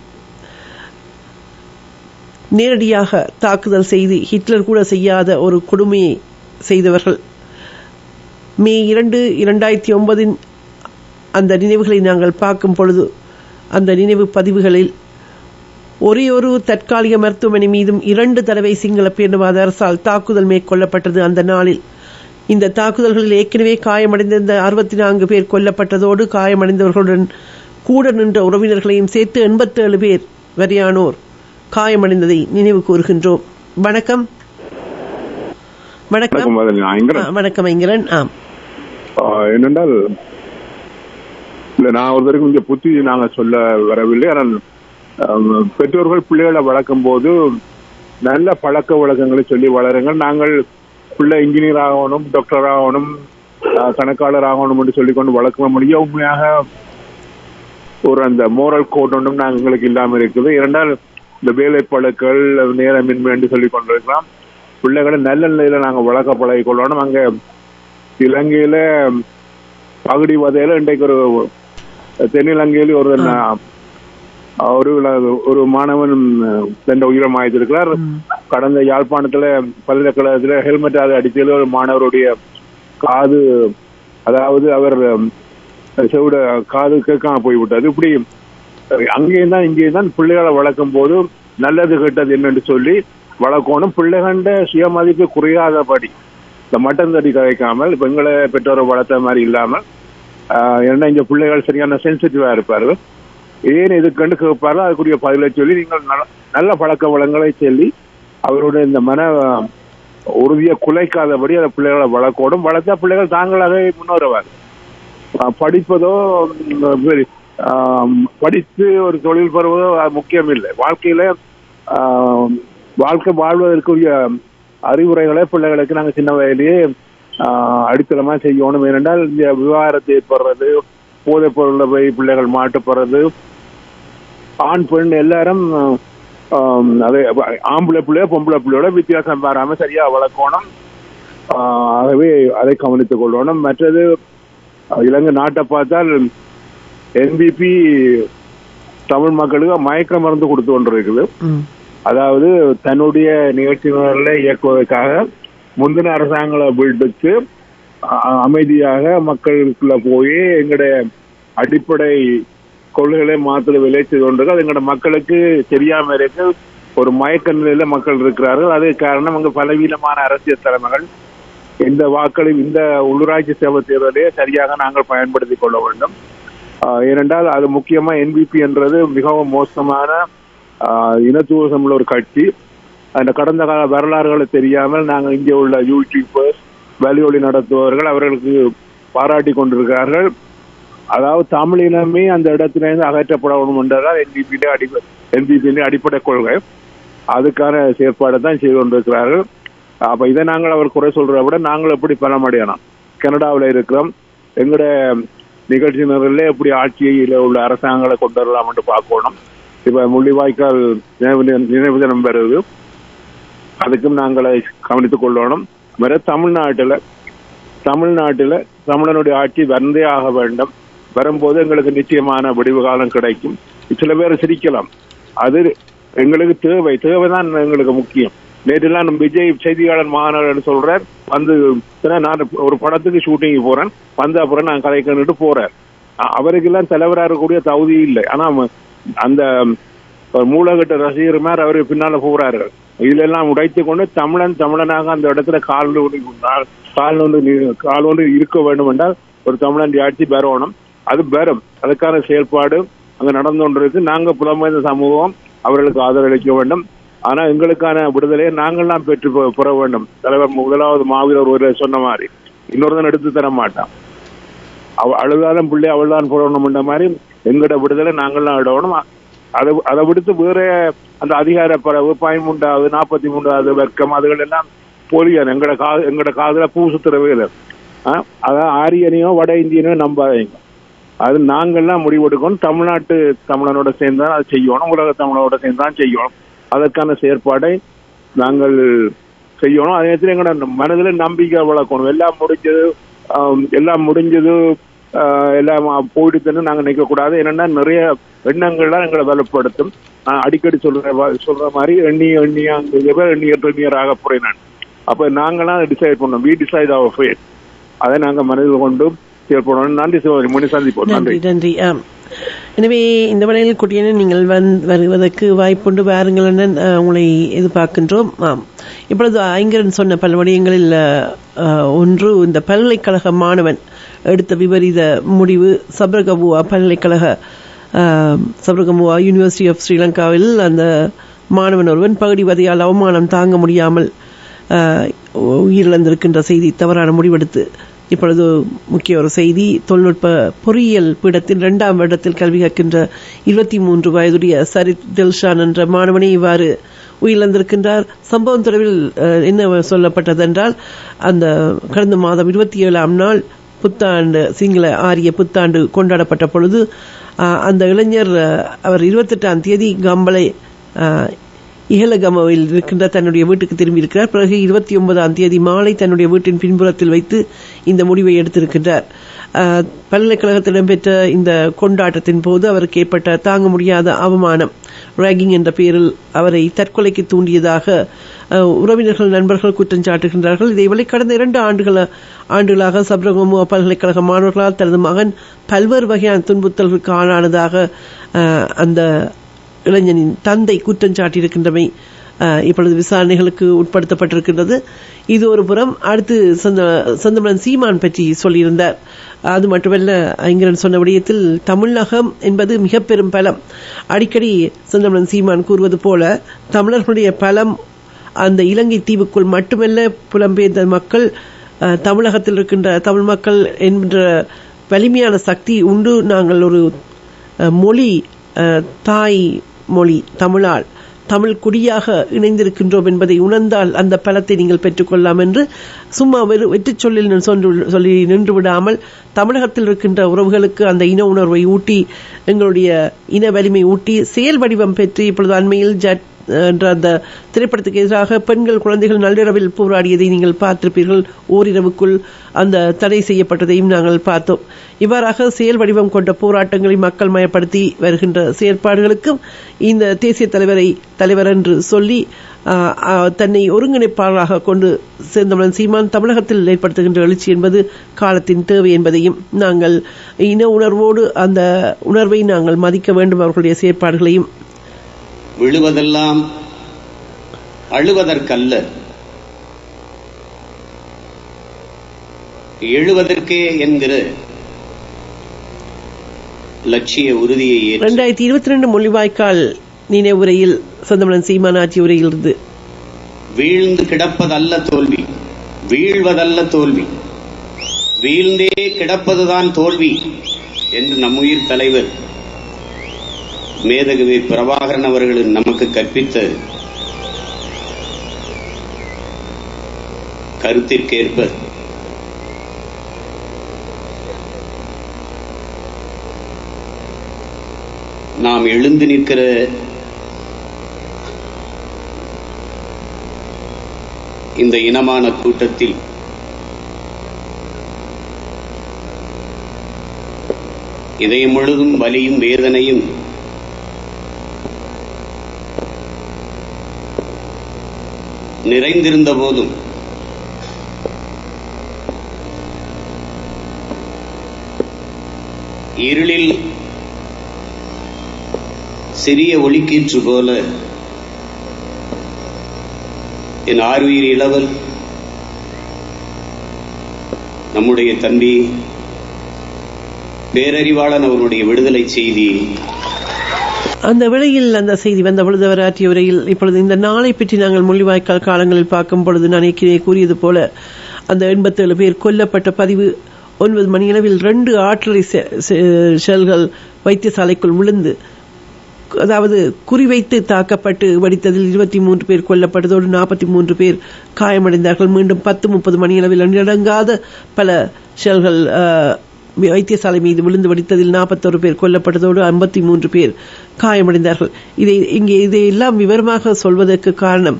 நேரடியாக தாக்குதல் செய்து ஹிட்லர் கூட செய்யாத ஒரு கொடுமையை செய்தவர்கள். மே 2, 2009 அந்த நினைவுகளை நாங்கள் பார்க்கும் பொழுது அந்த நினைவு பதிவுகளில் ஒரே ஒரு தற்காலிக மருத்துவமனை மீதும் 2 தடவை சிங்கள பேரினவாத அரசால் தாக்குதல் மேற்கொள்ளப்பட்டது. அந்த நாளில் இந்த தாக்குதல்களில் ஏற்கனவே காயமடைந்த 64 பேர் கொல்லப்பட்டதோடு காயமடைந்தவர்களுடன் கூட நின்ற உறவினர்களையும் சேர்த்து 87 பேர் வரையானோர் காயமடைந்ததை நினைவு கூறுகின்றோம். வணக்கம். வணக்கம் வணக்கம் ஐங்கரன். என்னென்றால் நான் ஒருத்தருக்கு கொஞ்சம் புத்தி நாங்க சொல்ல வரவில்லை. ஆனால் பெற்றோர்கள் பிள்ளைகளை வளர்க்கும் போது நல்ல பழக்க வழக்கங்களை சொல்லி வளருங்கள். நாங்கள் பிள்ளை இன்ஜினியர் ஆகணும், டாக்டர் ஆகணும், கணக்காளர் ஆகணும் என்று சொல்லிக்கொண்டு வளர்க்க முடியும். உண்மையாக ஒரு அந்த மோரல் கோட் ஒன்றும் நாங்கள் எங்களுக்கு இல்லாமல் இருக்குது. இரண்டால் இந்த வேலை பழக்கள் நேரமின்மை என்று சொல்லிக் கொண்டிருக்கலாம். பிள்ளைகளை நல்ல நிலையில நாங்கள் வளர்க்க பழகி கொள்ளணும். அங்க இலங்கையில பகுடி வதையில இன்றைக்கு ஒரு தென்னிலங்கையில ஒரு மாணவன் தன் உயிரம் ஆய்த்திருக்கிறார். கடந்த யாழ்ப்பாணத்துல பல்கலைக்கழகத்துல ஹெல்மெட் அடித்ததில் ஒரு மாணவருடைய காது, அதாவது அவர் செவிட காது கேட்காம போய்விட்டது. இப்படி அங்கேயும் தான் இங்கேயும் தான் பிள்ளைகளை வளர்க்கும் போது நல்லது கெட்டது என்னன்னு சொல்லி வளர்க்கணும். பிள்ளைகண்ட சுயமதிப்பு குறையாதபடி இந்த மட்டன் தடி கதைக்காமல் பெண்களை பெற்றோரை வளர்த்த மாதிரி இல்லாமல், ஏன்னா இங்க பிள்ளைகள் சரியான சென்சிட்டிவா இருப்பார்கள். ஏன் இதுக்கண்டு கேட்பார்கள், அதுக்குரிய பதிலை சொல்லி நீங்கள் நல்ல பழக்க வளங்களை சொல்லி அவருடைய இந்த மன உறுதியை குலைக்காதபடி அந்த பிள்ளைகளை வளர்க்கணும். வளர்த்தா பிள்ளைகள் தாங்களாக முன்னேறுவார். படிப்பதோ படித்து ஒரு தொழில் பெறுவதோ அது முக்கியம் இல்லை. வாழ்க்கையில வாழ்க்கை வாழ்வதற்குரிய அறிவுரைகளை பிள்ளைகளுக்கு நாங்கள் சின்ன வயதிலேயே அடித்தளமா செய்யணும். ஏனென்றால் இந்த விவாகரத்து ஏற்படுறது, போதைப் பொருளை போய் பிள்ளைகள் மாட்டுப்படுறது, ஆண் பெண் எல்லாரும் அது ஆம்பளை பிள்ளையோ பொம்பளை பிள்ளையோட வித்தியாசம் பாராம சரியா வளர்க்கணும். ஆகவே அதை கவனித்துக் கொள்ளணும். மற்றது இலங்கை நாட்டை பார்த்தால் என்பிபி தமிழ் மக்களுக்கு மயக்க மருந்து கொடுத்து கொண்டிருக்குது. அதாவது தன்னுடைய நிகழ்ச்சிகளை இயக்குவதற்காக முந்தின அரசாங்கங்களை விடுத்து அமைதியாக மக்களுக்குள்ள போய் எங்களுடைய அடிப்படை கொள்கைகளை மாற்ற விலை செய்து கொண்டிருக்கு. அது எங்களோட மக்களுக்கு தெரியாம இருக்கு. ஒரு மயக்க நிலையில மக்கள் இருக்கிறார்கள். அது காரணம் அங்கு பலவீனமான அரசியல் தலைமைகள் இந்த வாக்களில் இந்த உள்ளூராட்சி சேவை தேர்தலே சரியாக நாங்கள் பயன்படுத்திக் கொள்ள வேண்டும். ஏனென்றால் அது முக்கியமா என்பிபி என்றது மிகவும் மோசமான இனத்துவசம் உள்ள ஒரு கட்சி. அந்த கடந்த கால வரலாறுகளை தெரியாமல் நாங்கள் இங்கே உள்ள யூடியூபர்ஸ், வலியொலி நடத்துபவர்கள் அவர்களுக்கு பாராட்டி கொண்டிருக்கிறார்கள். அதாவது தமிழினமே அந்த இடத்திலிருந்து அகற்றப்படணும் என்றதால் என்பிபியின் அடிப்படை கொள்கை. அதுக்கான செயற்பாடு தான் செய்து கொண்டிருக்கிறார்கள். அப்ப இதை நாங்கள் அவர் குறை சொல்றதை விட நாங்கள் எப்படி பலமடையணும். கனடாவில் இருக்கிறோம், எங்களோட நிகழ்ச்சியினரில் எப்படி ஆட்சியில் உள்ள அரசாங்கங்களை கொண்டு வரலாம் என்று பார்க்கணும். இப்ப முள்ளிவாய்க்கால் நினைவு தினம் வருது, அதுக்கும் நாங்களை கவனித்துக் கொள்ளணும். வேற தமிழ்நாட்டில் தமிழனுடைய ஆட்சி வந்தே ஆக வேண்டும். வரும்போது எங்களுக்கு நிச்சயமான விடிவு காலம் கிடைக்கும். சில பேர் சிரிக்கலாம், அது எங்களுக்கு தேவைதான் எங்களுக்கு முக்கியம். நேற்றுலாம் விஜய் செய்தியாளர் மாநாடு சொல்றேன், வந்து நான் ஒரு படத்துக்கு ஷூட்டிங் போறேன், வந்து அப்புறம் நான் கதை கண்டுட்டு போறேன். அவருக்கெல்லாம் தலைவராக இருக்கக்கூடிய தகுதி இல்லை. ஆனா அந்த மூலகட்ட ரசிகர் மாதிரி அவரு பின்னால போறார்கள். இதுல எல்லாம் உடைத்து கொண்டு தமிழனாக அந்த இடத்துல கால் ஒன்று இருக்க வேண்டும் என்றால் ஒரு தமிழன் ஆட்சி பெறணும். அது பெறும். அதுக்கான செயல்பாடு அங்க நடந்து கொண்டிருக்கு. நாங்க புலம்பெயர்ந்த சமூகம் அவர்களுக்கு ஆதரவளிக்க வேண்டும். ஆனா எங்களுக்கான விடுதலையை நாங்கள்லாம் பெற வேண்டும். தலைவர் முதலாவது மாவீரர் ஒரு சொன்ன மாதிரி இன்னொருதான் எடுத்து தர மாட்டான். அழுதாலும் பிள்ளை அவள் தான் போடணும் மாதிரி எங்களோட விடுதலை நாங்கள்லாம் இடணும். அதை விடுத்து வேற அந்த அதிகார பரவு 13வது 43வது வர்க்கம் அதுகள் எல்லாம் போலியான எங்களோட காதுல பூ சுத்துறவே இல்லை. அதான் ஆரியனையோ வட இந்தியனையோ நம்பாதீங்க. அது நாங்கள்லாம் முடிவெடுக்கணும். தமிழனோட சேர்ந்தான் அதை செய்யணும். உலக தமிழோட சேர்ந்தான் செய்யணும். அதற்கான செயற்பாடை நாங்கள் செய்யணும். அதே நேரத்தில் எங்களோட மனதில் நம்பிக்கை வளர்க்கணும். எல்லாம் முடிஞ்சது எல்லாம் போயிடுதுன்னு நாங்கள் நினைக்கக்கூடாது. என்னன்னா நிறைய எண்ணங்கள்லாம் எங்களை வலுப்படுத்தும். நான் அடிக்கடி சொல்ற மாதிரி எண்ணியராக போறேன் நான். அப்ப நாங்களாம் டிசைட் பண்ணோம். We decide our fate. அதை நாங்கள் மனதில் கொண்டு செயல்படணும். நன்றி சிவகாமி, முன்னே சந்திப்போம். நன்றி. எனவே இந்த வேளையில் குட்டியன நீங்கள் வருவதற்கு வாய்ப்புண்டு, வாருங்கள் என உங்களை எதிர்பார்க்கின்றோம். இப்பொழுது ஐங்கரன் சொன்ன பல விடயங்களில் ஒன்று, இந்த பல்கலைக்கழக மாணவன் எடுத்த விபரீத முடிவு. சப்ரகமுவா யூனிவர்சிட்டி ஆஃப் ஸ்ரீலங்காவில் அந்த மாணவன் ஒருவன் பகுதிவதையால் அவமானம் தாங்க முடியாமல் உயிரிழந்திருக்கின்ற செய்தி, தவறான முடிவெடுத்து இப்பொழுது முக்கிய ஒரு செய்தி. தொழில்நுட்ப பொறியியல் பீடத்தில் 2ஆம் வருடத்தில் கல்வி கற்கின்ற 23 வயதுடைய சரித் தில்ஷான் என்ற மாணவனை இவ்வாறு உயிரிழந்திருக்கின்றார். சம்பவம் தொடர்பில் என்ன சொல்லப்பட்டதென்றால், அந்த கடந்த மாதம் 27ஆம் நாள் புத்தாண்டு, சிங்கள ஆரிய புத்தாண்டு கொண்டாடப்பட்ட பொழுது அந்த இளைஞர் அவர் 28ஆம் தேதி கம்பளை இஹலகமவில் இருக்கின்ற தன்னுடைய வீட்டுக்கு திரும்பியிருக்கிறார். பிறகு 29ஆம் தேதி மாலை தன்னுடைய வீட்டின் பின்புறத்தில் வைத்து இந்த முடிவை எடுத்திருக்கின்றார். பல்கலைக்கழகத்தில் இடம்பெற்ற இந்த கொண்டாட்டத்தின் போது அவருக்கு ஏற்பட்ட தாங்க முடியாத அவமானம், ராகிங் என்ற பெயரில் அவரை தற்கொலைக்கு தூண்டியதாக உறவினர்கள், நண்பர்கள் குற்றம் சாட்டுகின்றார்கள். இதேவேளை கடந்த 2 ஆண்டுகளாக சப்ரகமுவா பல்கலைக்கழக மாணவர்களால் தனது மகன் பல்வேறு வகையான துன்புறுத்தல்களுக்கு ஆளானதாக அந்த இளைஞனின் தந்தை குற்றம் சாட்டியிருக்கின்றமை இப்பொழுது விசாரணைகளுக்கு உட்படுத்தப்பட்டிருக்கின்றது. இது ஒரு புறம். அடுத்து செந்தமிழன் சீமான் பற்றி சொல்லியிருந்தார். அது மட்டுமல்ல, ஐங்கரன் சொன்ன விடயத்தில் தமிழகம் என்பது மிக பெரும் பலம். அடிக்கடி செந்தமிழன் சீமான் கூறுவது போல தமிழர்களுடைய பலம் அந்த இலங்கை தீவுக்குள் மட்டுமல்ல, புலம்பெயர்ந்த மக்கள், தமிழகத்தில் இருக்கின்ற தமிழ் மக்கள் என்ற வலிமையான சக்தி உண்டு. நாங்கள் ஒரு மொழி, தாய் மொழி தமிழால் தமிழ் குடியாக இணைந்திருக்கின்றோம் என்பதை உணர்ந்தால் அந்த பலத்தை நீங்கள் பெற்றுக்கொள்ளலாம் என்று சும்மா வெற்றி சொல்லில் சொல்லி நின்று விடாமல் தமிழகத்தில் இருக்கின்ற உறவுகளுக்கு அந்த இன உணர்வை ஊட்டி, எங்களுடைய இன வலிமை ஊட்டி, செயல் வடிவம் பெற்று இப்பொழுது அண்மையில் ஜட் என்ற அந்த திரைப்படத்துக்கு எதிராக பெண்கள் குழந்தைகள் நள்ளிரவில் போராடியதை நீங்கள் பார்த்திருப்பீர்கள். ஓரிரவுக்குள் அந்த தடை செய்யப்பட்டதையும் நாங்கள் பார்த்தோம். இவ்வாறாக செயல் வடிவம் கொண்ட போராட்டங்களை மக்கள் மயப்படுத்தி வருகின்ற செயற்பாடுகளுக்கும் இந்த தேசிய தலைவர் என்று சொல்லி தன்னை ஒருங்கிணைப்பாளராக கொண்டு செந்தமிழன் சீமான் தமிழகத்தில் ஏற்படுத்துகின்ற எழுச்சி என்பது காலத்தின் தேவை என்பதையும் நாங்கள் இன உணர்வோடு அந்த உணர்வை நாங்கள் மதிக்க வேண்டும். அவர்களுடைய செயற்பாடுகளையும் விழுவதெல்லாம் அழுவதற்கல்ல, எழுவதற்கே என்கிற லட்சிய உறுதியை 2022 முள்ளிவாய்க்கால் நினைவுரையில் சொந்தமலன் சீமான் ஆற்றிய உரையிலிருந்து வீழ்ந்து கிடப்பதல்ல தோல்வி, வீழ்வதல்ல தோல்வி, வீழ்ந்தே கிடப்பதுதான் தோல்வி என்று நம் உயிர் தலைவர் மேதகவி பிரபாகரன் அவர்கள் நமக்கு கற்பித்த கருத்திற்கேற்ப நாம் எழுந்து நிற்கிற இந்த இனமான கூட்டத்தில் இதயம் முழுதும் வலியும் வேதனையும் நிறைந்திருந்த போதும் இருளில் சிறிய ஒளிக்கீற்று போல என் ஆர்வீர் இளவல் நம்முடைய தம்பி பேரறிவாளன் அவருடைய விடுதலை செய்தி அந்த வேளையில் அந்த செய்தி வந்த பொழுது அவர் ஆற்றிய உரையில் இப்பொழுது இந்த நாளை பற்றி நாங்கள் முள்ளிவாய்க்கால் காலங்களில் பார்க்கும் பொழுது நான் கூறியது போல அந்த 87 பேர் கொல்லப்பட்ட பதிவு 9 மணியளவில் 2 ஆற்றலை ஷெல்கள் வைத்தியசாலைக்குள் விழுந்து, அதாவது குறிவைத்து தாக்கப்பட்டு வெடித்ததில் 23 பேர் கொல்லப்பட்டதோடு 43 பேர் காயமடைந்தார்கள். மீண்டும் 10-30 மணியளவில் அடங்காத பல ஷெல்கள் வைத்தியசாலை மீது விழுந்து வெடித்ததில் 41 பேர் கொல்லப்பட்டதோடு 53 பேர் காயமடைந்தார்கள். இதையெல்லாம் விவரமாக சொல்வதற்கு காரணம்,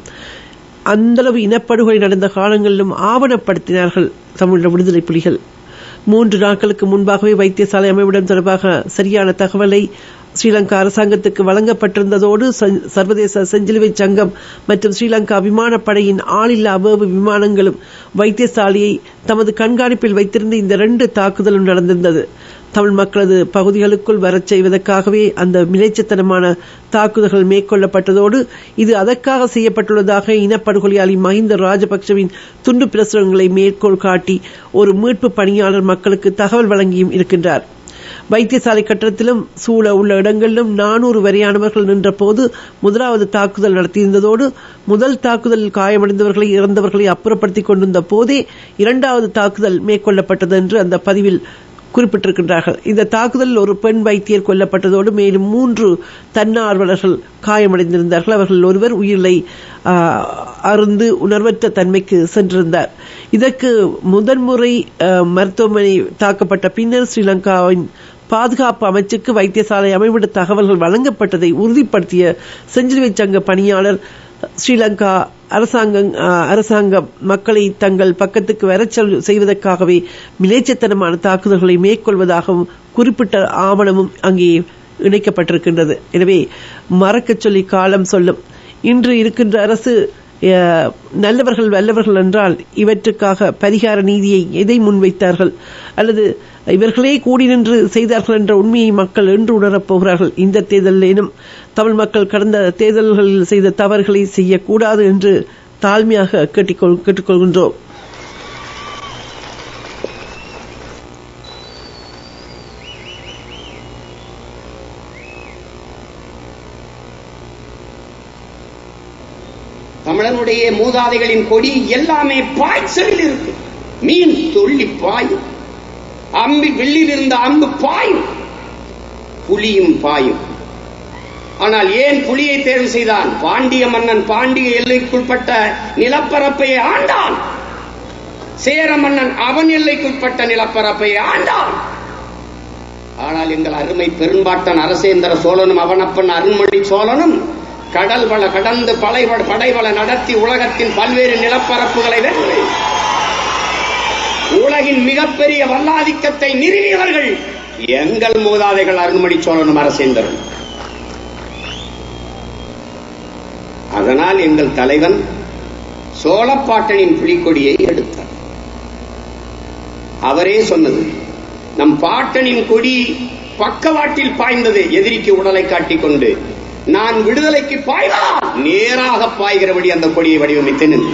அந்தளவு இனப்படுகொலை நடந்த காலங்களிலும் ஆவணப்படுத்தினார்கள் தமிழ் விடுதலை புலிகள். 3 நாட்களுக்கு முன்பாகவே வைத்தியசாலை அமைவிடம் தொடர்பாக சரியான தகவலை ஸ்ரீலங்கா அரசாங்கத்துக்கு வழங்கப்பட்டிருந்ததோடு சர்வதேச செஞ்சிலுவை சங்கம் மற்றும் ஸ்ரீலங்கா விமானப்படையின் ஆளில்லா வேவு விமானங்களும் வைத்தியசாலையை தமது கண்காணிப்பில் வைத்திருந்த இந்த 2 தாக்குதலும் நடந்திருந்தது. தமிழ் மக்களது பகுதிகளுக்குள் வரச் செய்வதற்காகவே அந்த மிலேச்சத்தனமான தாக்குதல்கள் மேற்கொள்ளப்பட்டதோடு இது அதற்காக செய்யப்பட்டுள்ளதாக இனப்படுகொலையாளி மஹிந்த ராஜபக்சவின் துண்டு பிரசுரங்களை மேற்கோள் காட்டி ஒரு மீட்பு பணியாளர் மக்களுக்கு தகவல் வழங்கியும் இருக்கின்றார். வைத்தியசாலை கட்டடத்திலும் சூழ உள்ள இடங்களிலும் 400 வரையானவர்கள் நின்ற போது முதலாவது தாக்குதல் நடத்தியிருந்ததோடு முதல் தாக்குதலில் காயமடைந்தவர்களை இறந்தவர்களை அப்புறப்படுத்திக் கொண்டிருந்த போதே 2வது தாக்குதல் மேற்கொள்ளப்பட்டது என்று அந்த பதிவில் குறிப்பிட்டிருக்கின்றார்கள். இந்த தாக்குதலில் ஒரு பெண் வைத்தியர் கொல்லப்பட்டதோடு மேலும் 3 தன்னார்வலர்கள் காயமடைந்திருந்தார்கள். அவர்கள் ஒருவர் உயிரை அருந்து உணர்வற்ற தன்மைக்கு சென்றிருந்தார். இதற்கு முதன்முறை மருத்துவமனை தாக்கப்பட்ட பின்னர் ஸ்ரீலங்காவின் பாதுகாப்பு அமைச்சுக்கு வைத்தியசாலை அமைவிட தகவல்கள் வழங்கப்பட்டதை உறுதிப்படுத்திய செஞ்சிலுவை சங்க பணியாளர் ஸ்ரீலங்கா அரசாங்கம் மக்களை தங்கள் பக்கத்துக்கு வர செய்வதற்காகவே மிலேச்சத்தனமான தாக்குதல்களை மேற்கொள்வதாகவும் குறிப்பிட்ட ஆவணமும் அங்கே இணைக்கப்பட்டிருக்கின்றது. எனவே மறக்க சொல்லி காலம் சொல்லும். இன்று இருக்கின்ற அரசு நல்லவர்கள் வல்லவர்கள் என்றால் இவற்றுக்காக பரிகார நீதியை எதை முன்வைத்தார்கள் அல்லது இவர்களே கூடி நின்று செய்தார்கள் என்ற உண்மையை மக்கள் என்று உணரப் போகிறார்கள். இந்த தேர்தலிலும் தமிழ் மக்கள் கடந்த தேர்தல்களில் செய்த தவறுகளை செய்யக்கூடாது என்று தாழ்மையாக கேட்டுக்கொள்கின்றோம். தமிழனுடைய மூதாதைகளின் கொடி எல்லாமே பாய்ச்சலில் இருக்கு. மீன் துள்ளி பாயும், அம்பி வில்லில் இருந்த அம்பு பாயும், புலியும் பாயும். ஆனால் ஏன் புலியை தேர்வு செய்தான்? பாண்டிய மன்னன் பாண்டிய எல்லைக்குட்பட்ட நிலப்பரப்பை ஆண்டான். சேர மன்னன் அவன் எல்லைக்குட்பட்ட நிலப்பரப்பை ஆண்டான். ஆனால் எங்கள் அருமை பெரும்பாட்டன் அரசேந்திர சோழனும் அவனப்பன் அருண்மொழி சோழனும் கடல் வள கடந்து படைவள நடத்தி உலகத்தின் பல்வேறு நிலப்பரப்புகளை வென்று உலகின் மிகப்பெரிய வல்லாதிக்கத்தை நிறுவியவர்கள் எங்கள் மூதாதைகள் அருண்மொழி சோழனும் அரசேந்திரன். அதனால் எங்கள் தலைவன் சோழப்பாட்டனின் புலிக்கொடியை எடுத்தார். அவரே சொன்னது, நம் பாட்டனின் கொடி பக்கவாட்டில் பாய்ந்தது, எதிரிக்கு உடலை காட்டிக் கொண்டு. நான் விடுதலைக்கு பாய்வதால் நேராக பாய்கிறபடி அந்த கொடியை வடிவமைத்தேன்.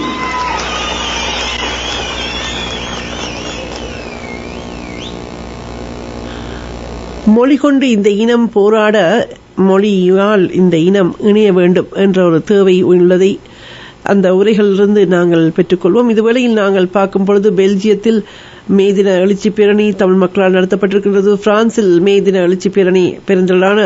மொழி கொண்டு இந்த இனம் போராட மொழியால் இந்த இனம் இணைய வேண்டும் என்ற ஒரு தேவை உள்ளதை அந்த உரைகளிலிருந்து நாங்கள் பெற்றுக்கொள்வோம். இதுவேளையில் நாங்கள் பார்க்கும் பொழுது பெல்ஜியத்தில் மே தின எழுச்சி பேரணி தமிழ் மக்களால் நடத்தப்பட்டிருக்கின்றது. பிரான்சில் மே தின எழுச்சி பேரணி பெருந்திரளான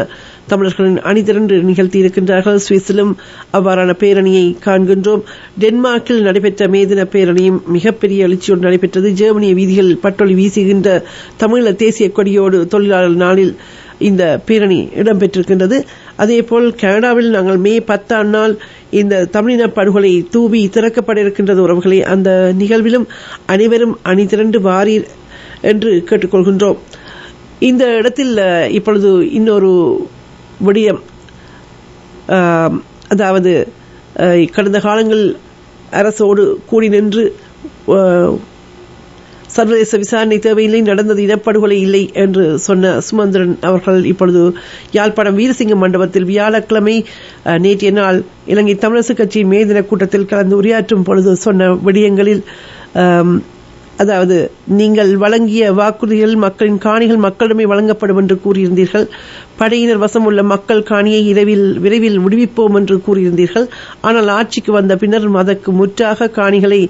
தமிழர்களின் அணிதிரண்டு நிகழ்த்தி இருக்கின்றார்கள். சுவிஸிலும் அவ்வாறான பேரணியை காண்கின்றோம். டென்மார்க்கில் நடைபெற்ற மே தின பேரணியும் மிகப்பெரிய எழுச்சியோடு நடைபெற்றது. ஜெர்மனிய வீதிகளில் பட்டொலி வீசுகின்ற தமிழீழ தேசிய கொடியோடு தொழிலாளர் நாளில் இந்த பேரணி இடம்பெற்றிருக்கின்றது. அதேபோல் கனடாவில் நாங்கள் மே 10ஆம் நாள் இந்த தமிழின படுகொலை தூவி திறக்கப்பட இருக்கின்றது உறவுகளை. அந்த நிகழ்விலும் அனைவரும் அணிதிரண்டு வாரீர் என்று கேட்டுக்கொள்கின்றோம். இந்த இடத்தில் இப்பொழுது இன்னொரு விடயம், அதாவது கடந்த காலங்கள் அரசோடு கூடி நின்று சர்வதேச விசாரணை தேவையில்லை, நடந்தது இனப்படுகொலை இல்லை என்று சொன்ன சுமந்திரன் அவர்கள் இப்பொழுது யாழ்ப்பாணம் வீரசிங்க மண்டபத்தில் வியாழக்கிழமை நேற்றைய நாள் இலங்கை தமிழரசுக் கட்சியின் மே தின கூட்டத்தில் கலந்து உரையாற்றும் பொழுது சொன்ன விடயங்களில், அதாவது நீங்கள் வழங்கிய வாக்குறுதிகள் மக்களின் காணிகள் மக்களிடமே வழங்கப்படும் என்று கூறியிருந்தீர்கள். படையினர் வசம் உள்ள மக்கள் காணியை விரைவில் விடுவிப்போம் என்று கூறியிருந்தீர்கள். ஆனால் ஆட்சிக்கு வந்த பின்னர் அதற்கு முற்றாக காணிகளை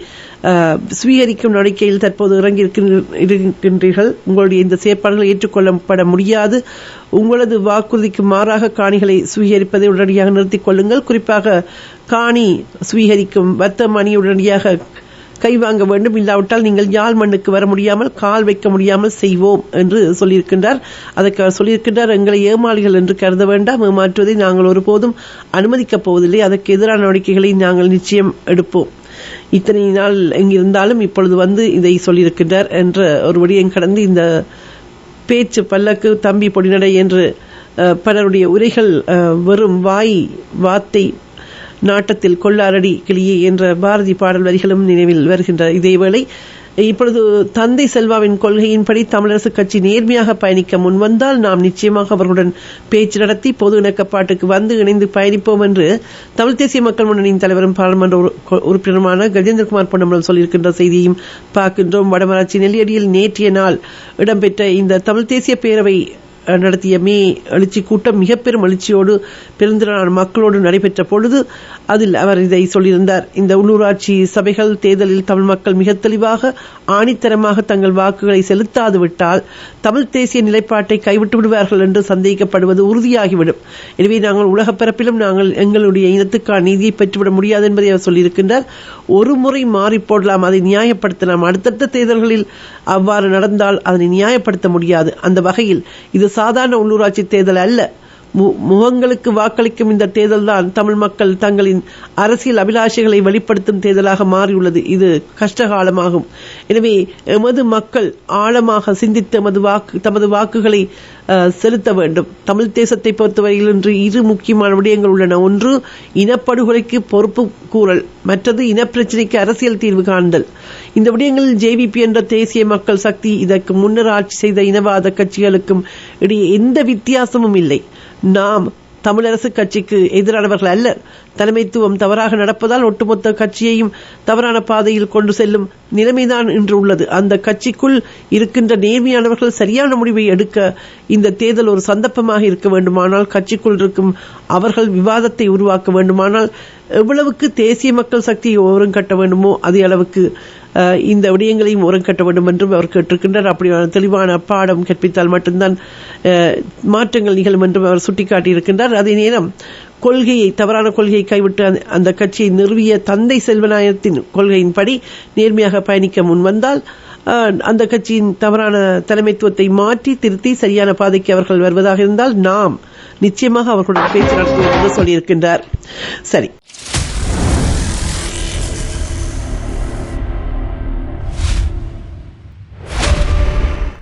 சுவீகரிக்கும் நடவடிக்கையில் தற்போது இறங்கியிருக்கின்றீர்கள். உங்களுடைய இந்த செயற்பாடுகள் ஏற்றுக்கொள்ளப்பட முடியாது. உங்களது வாக்குறுதிக்கு மாறாக காணிகளை சுவீகரிப்பதை உடனடியாக நிறுத்திக் கொள்ளுங்கள். குறிப்பாக காணி சுவீகரிக்கும் வர்த்தக அணி உடனடியாக கைவாங்க வேண்டும். இல்லாவிட்டால் நீங்கள் யாழ் மண்ணுக்கு வர முடியாமல் கால் வைக்க முடியாமல் செய்வோம் என்று சொல்லியிருக்கின்றார். அதற்கு சொல்லியிருக்கின்றார், எங்களை ஏமாளிகள் என்று கருத வேண்டாம், ஏமாற்றுவதை நாங்கள் ஒருபோதும் அனுமதிக்கப் போவதில்லை. அதற்கு எதிரான நடவடிக்கைகளை நாங்கள் நிச்சயம் எடுப்போம். இத்தனை நாள் எங்கிருந்தாலும் இப்பொழுது வந்து இதை சொல்லியிருக்கின்றார் என்ற ஒரு விடயம் கடந்து இந்த பேச்சு பல்லக்கு தம்பி பொடிநடை என்று பலருடைய உரைகள் வெறும் வார்த்தை நாட்டத்தில் கொள்ளாரடி கிளியே என்ற பாரதி பாடல் வரிகளும் நினைவில் வருகின்ற இதேவேளை இப்பொழுது தந்தை செல்வாவின் கொள்கையின்படி தமிழரசுக் கட்சி நேர்மையாக பயணிக்க முன்வந்தால் நாம் நிச்சயமாக அவர்களுடன் பேச்சு நடத்தி பொது இணக்கப்பாட்டுக்கு வந்து இணைந்து பயணிப்போம் என்று தமிழ் தேசிய மக்கள் முன்னணியின் தலைவரும் பாராளுமன்ற உறுப்பினருமான கஜேந்திரகுமார் பொன்னம்பலம் சொல்லியிருக்கின்ற செய்தியையும் பார்க்கின்றோம். வடமராட்சி நெல்லியடியில் நேற்றைய நாள் இடம்பெற்ற இந்த தமிழ் தேசிய பேரவை நடத்திய மே எழுச்சி கூட்டம் மிக பெரும் எழுச்சியோடு பெருந்திரளான மக்களோடு நடைபெற்ற பொழுது அதில் அவர் இதை சொல்லியிருந்தார். இந்த உள்ளூராட்சி சபைகள் தேர்தலில் தமிழ் மக்கள் மிக தெளிவாக ஆணித்தரமாக தங்கள் வாக்குகளை செலுத்தாது விட்டால் தமிழ் தேசிய நிலைப்பாட்டை கைவிட்டு விடுவார்கள் என்று சந்தேகிக்கப்படுவது உறுதியாகிவிடும். எனவே நாங்கள் உலகப் பரப்பிலும் நாங்கள் எங்களுடைய இனத்துக்கான நீதியை பெற்றுவிட முடியாது என்பதை அவர் சொல்லியிருக்கின்றார். ஒரு முறை மாறி போடலாம், அதை நியாயப்படுத்தலாம். அடுத்தடுத்த தேர்தல்களில் அவ்வாறு நடந்தால் அதனை நியாயப்படுத்த முடியாது. அந்த வகையில் இது சாதாரண உள்ளூராட்சி தேர்தல் அல்ல. முகங்களுக்கு வாக்களிக்கும் இந்த தேர்தல் தான் தமிழ் மக்கள் தங்களின் அரசியல் அபிலாஷைகளை வெளிப்படுத்தும் தேர்தலாக மாறியுள்ளது. இது கஷ்டகாலமாகும். எனவே எமது மக்கள் ஆழமாக சிந்தித்து தமது வாக்குகளை செலுத்த வேண்டும். தமிழ் தேசத்தை பொறுத்தவரையில் இன்று இரு முக்கியமான விடயங்கள் உள்ளன. ஒன்று, இனப்படுகொலைக்கு பொறுப்பு கூறல், மற்றது இனப்பிரச்சினைக்கு அரசியல் தீர்வு காண்தல். இந்த விடயங்களில் ஜேவிபி என்ற தேசிய மக்கள் சக்தி இதற்கு முன்னர் ஆட்சி செய்த இனவாத கட்சிகளுக்கும் இடையே எந்த வித்தியாசமும் இல்லை. நாம் தமிழரசு கட்சிக்கு எதிரானவர்கள் அல்ல. தலைமைத்துவம் தவறாக நடப்பதால் ஒட்டுமொத்த கட்சியையும் தவறான பாதையில் கொண்டு செல்லும் நிலைமைதான் இன்று உள்ளது. அந்த கட்சிக்குள் இருக்கின்ற நேர்மையானவர்கள் சரியான முடிவை எடுக்க இந்த தேர்தல் ஒரு சந்தர்ப்பமாக இருக்க வேண்டுமானால், கட்சிக்குள் இருக்கும் அவர்கள் விவாதத்தை உருவாக்க வேண்டுமானால், எவ்வளவுக்கு தேசிய மக்கள் சக்தியை ஓரம் கட்ட வேண்டுமோ அதே அளவுக்கு இந்த விடயங்களையும் கட்ட வேண்டும் என்றும் அவர் கேட்டிருக்கின்றார். அப்படியான தெளிவான பாடம் கற்பித்தால் மட்டும்தான் மாற்றங்கள் நிகழும் என்றும் அவர் சுட்டிக்காட்டியிருக்கின்றார். அதே நேரம் தவறான கொள்கையை கைவிட்டு அந்த கட்சியை நிறுவிய தந்தை செல்வநாயகத்தின் கொள்கையின்படி நேர்மையாக பயணிக்க முன்வந்தால் அந்த கட்சியின் தவறான தலைமைத்துவத்தை மாற்றி திருத்தி சரியான பாதைக்கு அவர்கள் வருவதாக இருந்தால் நாம் நிச்சயமாக அவர்களுடன் பேச்சு நடத்துவோம் என்று சொல்லியிருக்கின்றார். சரி.